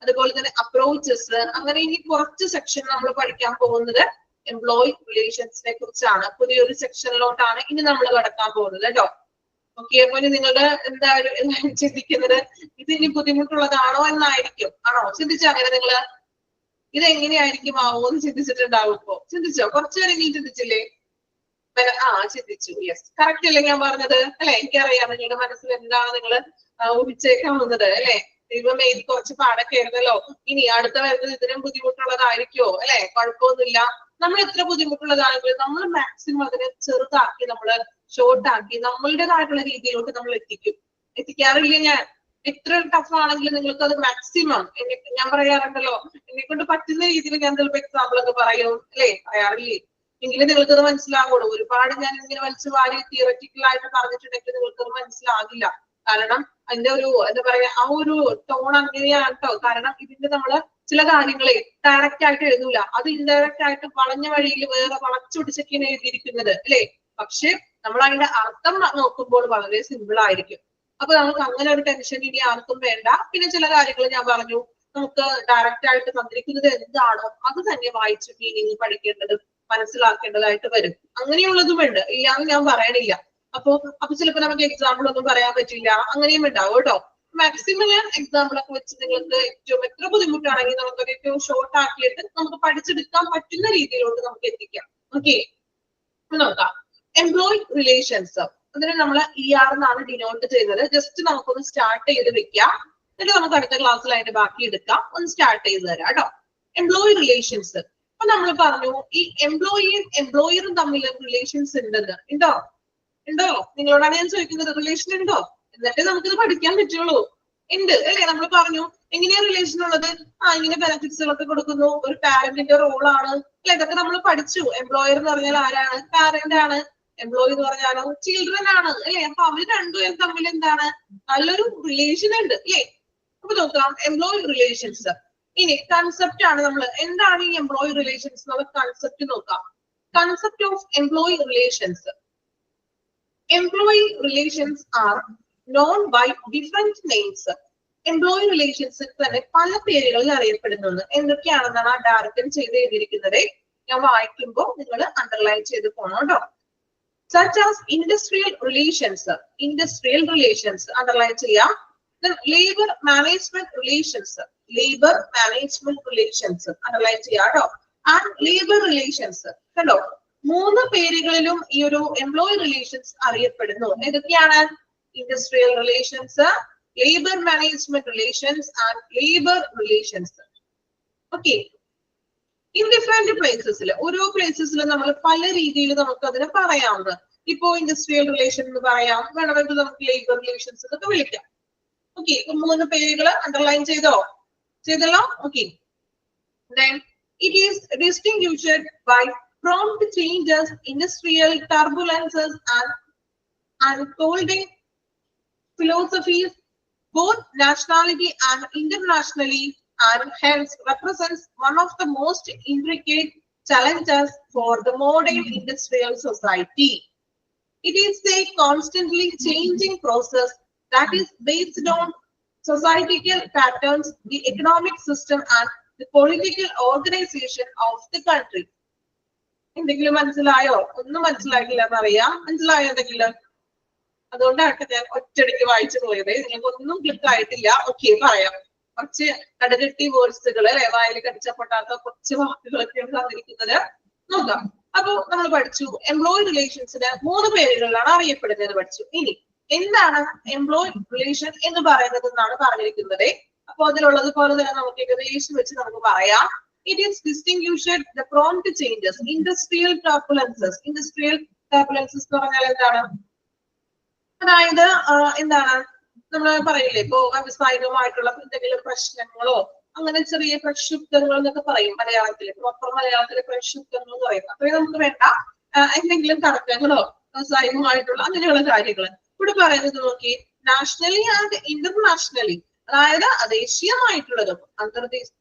അതുപോലെ തന്നെ അപ്രോച്ചസ്. അങ്ങനെ ഇനി കുറച്ച് സെക്ഷൻ നമ്മൾ പഠിക്കാൻ പോകുന്നത് എംപ്ലോയ് റിലേഷൻസിനെ കുറിച്ചാണ്. പുതിയൊരു സെക്ഷനിലോട്ടാണ് ഇനി നമ്മൾ കടക്കാൻ പോകുന്നത് കേട്ടോ. ഓക്കെ, അപ്പൊ ഇനി നിങ്ങളുടെ എന്തായാലും ചിന്തിക്കുന്നത് ഇത് ഇനി ബുദ്ധിമുട്ടുള്ളതാണോ എന്നായിരിക്കും. ആണോ? ചിന്തിച്ചോ അങ്ങനെ നിങ്ങള്? ഇത് എങ്ങനെയായിരിക്കും ആവോന്ന് ചിന്തിച്ചിട്ടുണ്ടാവും. ഇപ്പൊ ചിന്തിച്ചോ? കുറച്ചുപേരെ നീ ചിന്തിച്ചില്ലേ? ചിന്തിച്ചു. യെസ്, കറക്റ്റ് അല്ലേ ഞാൻ പറഞ്ഞത്? അല്ലെ, എനിക്കറിയാം നിങ്ങളുടെ മനസ്സിൽ എന്താണ് നിങ്ങൾ ഊഹിച്ചേക്കാവുന്നത് അല്ലെ. ദൈവമേ, ഇത് കുറച്ച് പാടൊക്കെ ആയിരുന്നല്ലോ, ഇനി അടുത്ത വരുന്നത് ഇതിനും ബുദ്ധിമുട്ടുള്ളതായിരിക്കോ? അല്ലെ, കുഴപ്പമൊന്നുമില്ല. നമ്മൾ എത്ര ബുദ്ധിമുട്ടുള്ളതാണെങ്കിലും നമ്മൾ മാക്സിമം അതിനെ ചെറുതാക്കി, നമ്മള് ഷോർട്ടാക്കി നമ്മളുടേതായിട്ടുള്ള രീതിയിലോട്ട് നമ്മൾ എത്തിക്കാറില്ല. ഞാൻ എത്ര ടഫ് ആണെങ്കിലും നിങ്ങൾക്ക് അത് മാക്സിമം, ഞാൻ പറയാറുണ്ടല്ലോ, എന്നെ കൊണ്ട് പറ്റുന്ന രീതിയിൽ ഞാൻ ചിലപ്പോൾ എക്സാമ്പിൾ ഒക്കെ പറയും അല്ലെ, പറയാറില്ലേ? എങ്കിലും നിങ്ങൾക്കത് മനസ്സിലാവുള്ളൂ. ഒരുപാട് ഞാൻ ഇങ്ങനെ വലിച്ചു വാരി തിയററ്റിക്കൽ ആയിട്ട് പറഞ്ഞിട്ടുണ്ടെങ്കിൽ നിങ്ങൾക്കത് മനസ്സിലാകില്ല. കാരണം അതിന്റെ ഒരു എന്താ പറയാ, ആ ഒരു ടോൺ അങ്ങനെയാണ് കേട്ടോ. കാരണം ഇതിന്റെ നമ്മള് ചില കാര്യങ്ങളെ ഡയറക്റ്റ് ആയിട്ട് എഴുതൂല, അത് ഇൻഡയറക്റ്റ് ആയിട്ട് വളഞ്ഞ വഴിയിൽ വേറെ വളച്ചൊടിച്ചൊക്കെയാണ് എഴുതിയിരിക്കുന്നത് അല്ലെ. പക്ഷെ നമ്മൾ അതിന്റെ അർത്ഥം നോക്കുമ്പോൾ വളരെ സിമ്പിൾ ആയിരിക്കും. അപ്പൊ നമുക്ക് അങ്ങനെ ഒരു ടെൻഷൻ ഇനി ആർക്കും വേണ്ട. പിന്നെ ചില കാര്യങ്ങൾ ഞാൻ പറഞ്ഞു, നമുക്ക് ഡയറക്റ്റ് ആയിട്ട് തന്നിരിക്കുന്നത് എന്താണോ അത് തന്നെ വായിച്ച് മീനിങ് പഠിക്കേണ്ടത് മനസ്സിലാക്കേണ്ടതായിട്ട് വരും. അങ്ങനെയുള്ളതുമുണ്ട്, ഇല്ലാന്ന് ഞാൻ പറയണില്ല. അപ്പൊ ചിലപ്പോൾ നമുക്ക് എക്സാമ്പിൾ ഒന്നും പറയാൻ പറ്റില്ല, അങ്ങനെയും ഉണ്ടാവും കേട്ടോ. മാക്സിമം ഞാൻ എക്സാമ്പിൾ ഒക്കെ വെച്ച് നിങ്ങൾക്ക് ഏറ്റവും എത്ര ബുദ്ധിമുട്ടാണെങ്കിൽ നമുക്ക് ഏറ്റവും ഷോർട്ട് ആക്കിയിട്ട് നമുക്ക് പഠിച്ചെടുക്കാൻ പറ്റുന്ന രീതിയിലോട്ട് നമുക്ക് എത്തിക്കാം. ഓക്കെ, നോക്കാം. എംപ്ലോയി റിലേഷൻസ്, അതിന് നമ്മൾ ER എന്നാണ് ഡിനോട്ട് ചെയ്യുന്നത്. ജസ്റ്റ് നമുക്കൊന്ന് സ്റ്റാർട്ട് ചെയ്ത് വെക്കാം, എന്നിട്ട് നമുക്ക് അടുത്ത ക്ലാസ്സിൽ അതിന്റെ ബാക്കി എടുക്കാം. ഒന്ന് സ്റ്റാർട്ട് ചെയ്ത് തരാം കേട്ടോ. എംപ്ലോയി റിലേഷൻസ്, അപ്പൊ നമ്മൾ പറഞ്ഞു ഈ എംപ്ലോയിയും എംപ്ലോയറും തമ്മിൽ റിലേഷൻസ് ഉണ്ടോ? നിങ്ങളോടാണ് ഞാൻ ചോദിക്കുന്നത്, റിലേഷൻ ഉണ്ടോ? എന്നിട്ട് നമുക്കിത് പഠിക്കാൻ പറ്റുള്ളൂ. ഉണ്ട് അല്ലെ? നമ്മൾ പറഞ്ഞു എങ്ങനെയാ റിലേഷൻ ഉള്ളത്? ഇങ്ങനെ ബെനിഫിറ്റ്സുകളൊക്കെ കൊടുക്കുന്നു, ഒരു പാരന്റിന്റെ റോളാണ് അല്ലെ, ഇതൊക്കെ നമ്മൾ പഠിച്ചു. എംപ്ലോയർ എന്ന് പറഞ്ഞാൽ ആരാണ്? പാരന്റ് ആണ്. എംപ്ലോയി എന്ന് പറഞ്ഞാലോ ചിൽഡ്രൻ ആണ് അല്ലെ. അപ്പൊ അവർ രണ്ടുപേരും തമ്മിൽ എന്താണ്? നല്ലൊരു റിലേഷൻ ഉണ്ട് അല്ലെ. അപ്പൊ നോക്കാം എംപ്ലോയി റിലേഷൻസ്. ഇനി കൺസെപ്റ്റ് ആണ് നമ്മൾ എന്താണ് ഈ എംപ്ലോയി റിലേഷൻസ് എന്നുള്ള കൺസെപ്റ്റ് നോക്കാം. Concept of employee relations. Employee relations are known by different names. Employee relations തന്നെ പല പേരുകളിൽ അറിയപ്പെടുന്നുണ്ട്. എന്തൊക്കെയാണെന്നാണ് ആ ഡയറക്റ്റ് ചെയ്ത് എഴുതിയിരിക്കുന്നത്. ഞാൻ വായിക്കുമ്പോൾ നിങ്ങൾ അണ്ടർലൈൻ ചെയ്ത് പോകണം കേട്ടോ. Such as industrial relations, underline ചെയ്യാം. Labor management relations, അണ്ടർലൈൻ ചെയ്യാം കേട്ടോ. ആൻഡ് ലേബർ റിലേഷൻസ് കണ്ടോ, 3 പേരുകളിലും ഈ ഒരു എംപ്ലോയി റിലേഷൻസ് അറിയപ്പെടുന്നു. ഏതൊക്കെയാണ്? Industrial relations, labour management relations and labour relations. Okay, in different പ്ലേസസിൽ, ഓരോ പ്ലേസസിലും നമ്മൾ പല രീതിയിൽ നമുക്ക് അതിനെ പറയാവുന്നത്. ഇപ്പോ ഇൻഡസ്ട്രിയൽ റിലേഷൻ എന്ന് പറയാം, വേണമെങ്കിൽ നമുക്ക് ലേബർ റിലേഷൻസ് എന്നൊക്കെ വിളിക്കാം. ഓക്കെ, 3 പേരുകൾ അണ്ടർലൈൻ ചെയ്തല്ലോ. Okay, then it is distinguished by prompt changes, industrial turbulences and unfolding philosophies, both nationally and internationally, and hence represents one of the most intricate challenges for the modern industrial society. It is a constantly changing process that is based on societal patterns, the economic system and the political organization of the country. എന്തെങ്കിലും മനസ്സിലായോ? ഒന്നും മനസ്സിലാക്കില്ല എന്നറിയാം. മനസ്സിലായോ എന്തെങ്കിലും? അതുകൊണ്ടാണ് ഞാൻ ഒറ്റയടിക്ക് വായിച്ചു പോയത്. നിങ്ങൾക്ക് ഒന്നും ക്ലിക്ക് ആയിട്ടില്ല. ഓക്കെ, പറയാം. കുറച്ച് കടുകട്ടി വേർഡ്സുകൾ അല്ലെ, വായിൽ കടിച്ചപ്പൊട്ടാത്ത കുറച്ച് വാക്കുകളൊക്കെയാണ് തന്നിരിക്കുന്നത്. നോക്കാം. അപ്പൊ നമ്മൾ പഠിച്ചു എംപ്ലോയി റിലേഷൻസിന് 3 പേരുകളിലാണ് അറിയപ്പെടുന്നത് പഠിച്ചു. ഇനി എന്താണ് എംപ്ലോയി റിലേഷൻ എന്ന് പറയുന്നത് എന്നാണ് പറഞ്ഞിരിക്കുന്നത്. അപ്പൊ അതിലുള്ളത് പോലെ തന്നെ നമുക്ക് ഏകദേശം വെച്ച് നമുക്ക് പറയാം. It is distinguished the prompt changes, industrial turbulences. Industrial turbulences എന്ന് പറഞ്ഞാൽ എന്താണ്? അതായത് എന്താണ് നമ്മൾ പറയില്ലേ, ഇപ്പോ വ്യാവസായികമായിട്ടുള്ള എന്തെങ്കിലും പ്രശ്നങ്ങളോ അങ്ങനെ ചെറിയ പ്രക്ഷുബ്ധങ്ങൾ എന്നൊക്കെ പറയും മലയാളത്തിൽ. പ്രോപ്പർ മലയാളത്തിലെ പ്രക്ഷുബ്ധങ്ങൾ എന്ന് പറയും. അത്രയും നമുക്ക് വേണ്ട. എന്തെങ്കിലും തർക്കങ്ങളോ വ്യാവസായികമായിട്ടുള്ള അങ്ങനെയുള്ള കാര്യങ്ങൾ ഇവിടെ പറയുന്നത് നോക്കി. നാഷണലി ആൻഡ് ഇന്റർനാഷണലി, അതായത് ദേശീയമായിട്ടുള്ളതും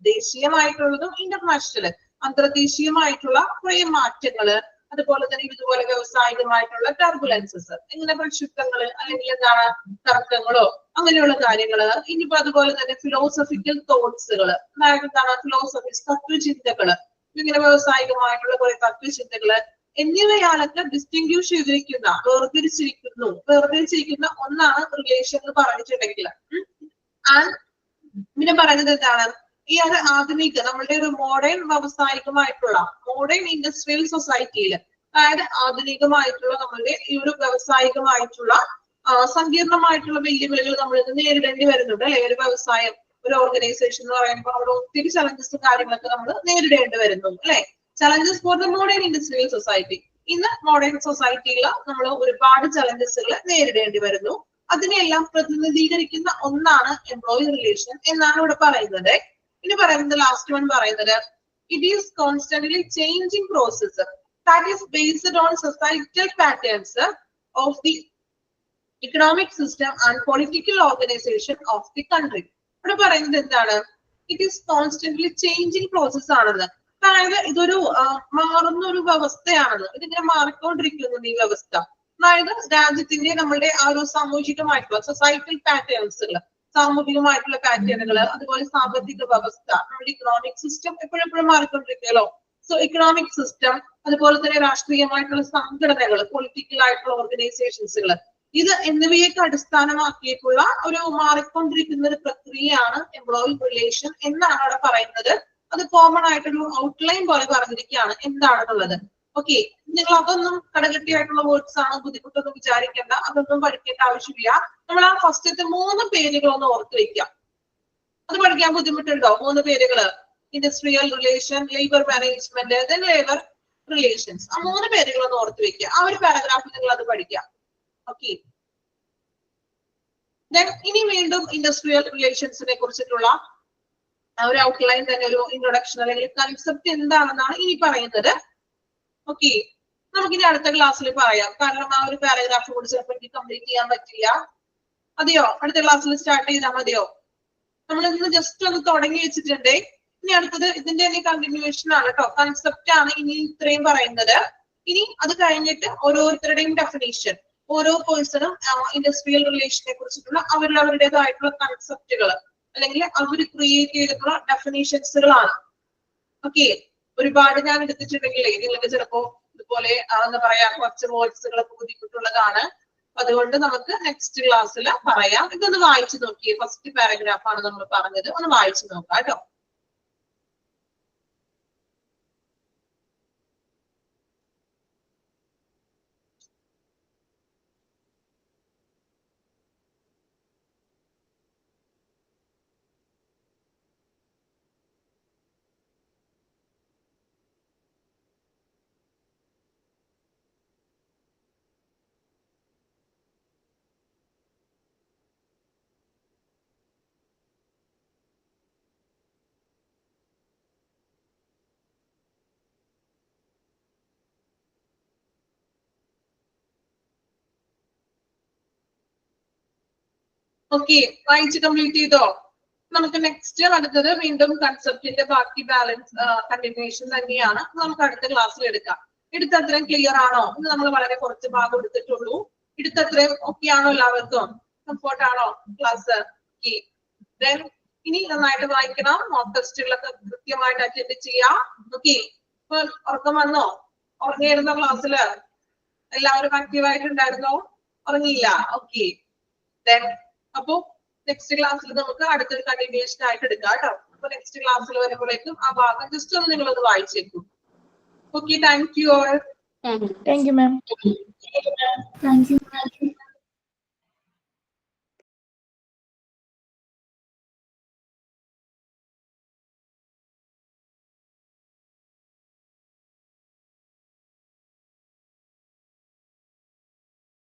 ദേശീയമായിട്ടുള്ളതും ഇന്റർനാഷണൽ അന്തർദേശീയമായിട്ടുള്ള കുറെ മാറ്റങ്ങള്, അതുപോലെ തന്നെ ഇതുപോലെ വ്യാവസായികമായിട്ടുള്ള ടർബുലൻസസ്, ഇങ്ങനെ പ്രക്ഷുബ്ധങ്ങള് അല്ലെങ്കിൽ എന്താണ് തർക്കങ്ങളോ അങ്ങനെയുള്ള കാര്യങ്ങള്. ഇനിയിപ്പോ അതുപോലെ തന്നെ ഫിലോസഫിക്കൽ തോട്ട്സുകള്, അതായത് എന്താണ് ഫിലോസഫീസ്, തത്വചിന്തകള്, ഇങ്ങനെ വ്യാവസായികമായിട്ടുള്ള കുറെ തത്വചിന്തകള് എന്നിവയാലൊക്കെ ഡിസ്റ്റിങ്ക്യൂഷ് ചെയ്തിരിക്കുന്ന വേർതിരിച്ചിരിക്കുന്ന ഒന്നാണ് റിലേഷൻ എന്ന് പറഞ്ഞിട്ടുണ്ടെങ്കിൽ. ആൻഡ് പിന്നെ പറയുന്നത് എന്താണ്? ഈ ഒരു ആധുനിക നമ്മളുടെ ഒരു മോഡേൺ വ്യാവസായികമായിട്ടുള്ള മോഡേൺ ഇൻഡസ്ട്രിയൽ സൊസൈറ്റിയിൽ, അതായത് ആധുനികമായിട്ടുള്ള നമ്മളുടെ ഈ ഒരു വ്യാവസായികമായിട്ടുള്ള സങ്കീർണമായിട്ടുള്ള വെല്ലുവിളികൾ നമ്മൾ നേരിടേണ്ടി വരുന്നുണ്ട് അല്ലെ. ഒരു വ്യവസായം, ഒരു ഓർഗനൈസേഷൻ എന്ന് പറയുമ്പോൾ അവിടെ ഒത്തിരി ചലഞ്ചസും കാര്യങ്ങളൊക്കെ നമ്മൾ നേരിടേണ്ടി വരുന്നു അല്ലെ. Challenges for the modern industrial society. ഇന്ന് മോഡേൺ സൊസൈറ്റിയിൽ നമ്മൾ ഒരുപാട് ചലഞ്ചസുകൾ നേരിടേണ്ടി വരുന്നു. അതിനെല്ലാം പ്രതിനിധീകരിക്കുന്ന ഒന്നാണ് എംപ്ലോയി റിലേഷൻ എന്നാണ് ഇവിടെ പറയുന്നത്. ഇനി പറയുന്നത് ലാസ്റ്റ് വൺ പറയുന്നത്, it is constantly changing process that is based on societal patterns of the economic system and political organization of the country. ഇവിടെ പറയുന്നത് എന്താണ്? It is constantly changing process ആണെന്ന്. അതായത് ഇതൊരു മാറുന്ന ഒരു വ്യവസ്ഥയാണെന്ന്. ഇതിങ്ങനെ മാറിക്കൊണ്ടിരിക്കുന്നു ഈ വ്യവസ്ഥ. അതായത് രാജ്യത്തിന്റെ നമ്മളുടെ ആ ഒരു സാമൂഹികമായിട്ടുള്ള സൊസൈറ്റൽ പാറ്റേൺസുകൾ, സാമൂഹികമായിട്ടുള്ള പാറ്റേണുകൾ, അതുപോലെ സാമ്പത്തിക വ്യവസ്ഥ, നമ്മുടെ ഇക്കണോമിക് സിസ്റ്റം എപ്പോഴെപ്പോഴും മാറിക്കൊണ്ടിരിക്കുകയല്ലോ. സോ ഇക്കണോമിക് സിസ്റ്റം, അതുപോലെ തന്നെ രാഷ്ട്രീയമായിട്ടുള്ള സംഘടനകൾ, പൊളിറ്റിക്കൽ ആയിട്ടുള്ള ഓർഗനൈസേഷൻസുകൾ, ഇത് എന്നിവയൊക്കെ അടിസ്ഥാനമാക്കിയിട്ടുള്ള ഒരു മാറിക്കൊണ്ടിരിക്കുന്ന ഒരു പ്രക്രിയയാണ് എംപ്ലോയി റിലേഷൻ എന്നാണ് അവിടെ പറയുന്നത്. അത് കോമൺ ആയിട്ടൊരു ഔട്ട്ലൈൻ പോലെ പറഞ്ഞിരിക്കുകയാണ് എന്താണെന്നുള്ളത്. ഓക്കെ, നിങ്ങൾ അതൊന്നും കടകെട്ടിയായിട്ടുള്ള വേർഡ്സ് ആണ്, ബുദ്ധിമുട്ടൊന്നും വിചാരിക്കേണ്ട, അതൊന്നും പഠിക്കേണ്ട ആവശ്യമില്ല. നമ്മൾ ആ ഫസ്റ്റത്തെ 3 പേരുകളൊന്ന് ഓർത്ത് വെക്കാം. അത് പഠിക്കാൻ ബുദ്ധിമുട്ടുണ്ടോ? 3 പേരുകള്: industrial relation, labour management, then labour relations. ആ 3 പേരുകളൊന്ന് ഓർത്ത് വെക്കുക. ആ ഒരു പാരഗ്രാഫിൽ നിങ്ങൾ അത് പഠിക്കാം. ഓക്കെ, ഇനി വീണ്ടും ഇൻഡസ്ട്രിയൽ റിലേഷൻസിനെ കുറിച്ചിട്ടുള്ള ഒരു ഔട്ട്ലൈൻ തന്നെ, ഒരു ഇൻട്രൊഡക്ഷൻ അല്ലെങ്കിൽ കൺസെപ്റ്റ് എന്താണെന്നാണ് ഇനി പറയുന്നത്. ഓക്കെ, നമുക്കിനി അടുത്ത ക്ലാസ്സിൽ പറയാം. കാരണം ആ ഒരു പാരഗ്രാഫ് കൂടി ചിലപ്പോൾ എനിക്ക് കംപ്ലീറ്റ് ചെയ്യാൻ പറ്റില്ല. അതെയോ? അടുത്ത ക്ലാസ്സിൽ സ്റ്റാർട്ട് ചെയ്താൽ മതിയോ? നമ്മൾ ഇന്ന് ജസ്റ്റ് ഒന്ന് തുടങ്ങി വെച്ചിട്ടുണ്ട്. ഇനി അടുത്തത് ഇതിന്റെ തന്നെ കണ്ടിന്യൂവേഷൻ ആണ് കേട്ടോ. കൺസെപ്റ്റ് ആണ് ഇനി ഇത്രയും പറയുന്നത്. ഇനി അത് കഴിഞ്ഞിട്ട് ഓരോരുത്തരുടെയും ഡെഫിനേഷൻ, ഓരോ പേഴ്സണും ഇൻഡസ്ട്രിയൽ റിലേഷനെ കുറിച്ചിട്ടുള്ള അവരുടേതായിട്ടുള്ള കൺസെപ്റ്റുകൾ അല്ലെങ്കിൽ അവർ ക്രിയേറ്റ് ചെയ്തിട്ടുള്ള ഡെഫിനേഷൻസുകളാണ്. ഓക്കെ, ഒരുപാട് ഞാൻ എടുത്തിട്ടുണ്ടെങ്കിലേ നിങ്ങൾക്ക് ചിലപ്പോ ഇതുപോലെ എന്താ പറയാ കുറച്ച് വേർഡ്സുകളൊക്കെ ബുദ്ധിമുട്ടുള്ളതാണ്. അതുകൊണ്ട് നമുക്ക് നെക്സ്റ്റ് ക്ലാസ്സിൽ പറയാം. ഇതൊന്ന് വായിച്ചു നോക്കിയേ. ഫസ്റ്റ് പാരഗ്രാഫ് ആണ് നമ്മൾ പറഞ്ഞത്, ഒന്ന് വായിച്ചു നോക്കാം കേട്ടോ. ഓക്കെ, വായിച്ച് കംപ്ലീറ്റ് ചെയ്തോ? നമുക്ക് നെക്സ്റ്റ് അടുത്തത് വീണ്ടും കൺസെപ്റ്റിന്റെ ബാക്കി ബാലൻസ് കണ്ടിന്യൂവേഷൻ തന്നെയാണ്. നമുക്ക് അടുത്ത ക്ലാസ്സിൽ എടുക്കാം. എടുത്തത്രയും ക്ലിയർ ആണോ? ഇന്ന് നമ്മൾ വളരെ കുറച്ച് ഭാഗം എടുത്തിട്ടുള്ളൂ. എടുത്തത്രയും ഓക്കെ ആണോ? എല്ലാവർക്കും കംഫോർട്ട് ആണോ ക്ലാസ്? ദെൻ ഇനി നന്നായിട്ട് വായിക്കണം. മോക്ക് ടെസ്റ്റുകളൊക്കെ കൃത്യമായിട്ട് അറ്റൻഡ് ചെയ്യാം. ഓക്കെ, ഇപ്പൊ ഉറക്കം വന്നോ? ഉറങ്ങിയിരുന്ന ക്ലാസ്സില് എല്ലാവരും ആക്റ്റീവ് ആയിട്ടുണ്ടായിരുന്നോ? ഉറങ്ങിയില്ല? ഓക്കെ, ദെൻ അപ്പൊ നെക്സ്റ്റ് ക്ലാസ്സിൽ നമുക്ക് അടുത്തൊരു കണ്ടിന്യൂഷൻ ആയിട്ട് എടുക്കാം കേട്ടോ. അപ്പൊ നെക്സ്റ്റ് ക്ലാസ്സിൽ വരുമ്പോഴേക്കും ആ ഭാഗം ജസ്റ്റ് ഒന്ന് നിങ്ങളൊന്ന് വായിച്ചേക്കും. Okay, thank you all. Thank you ma'am. Thank U.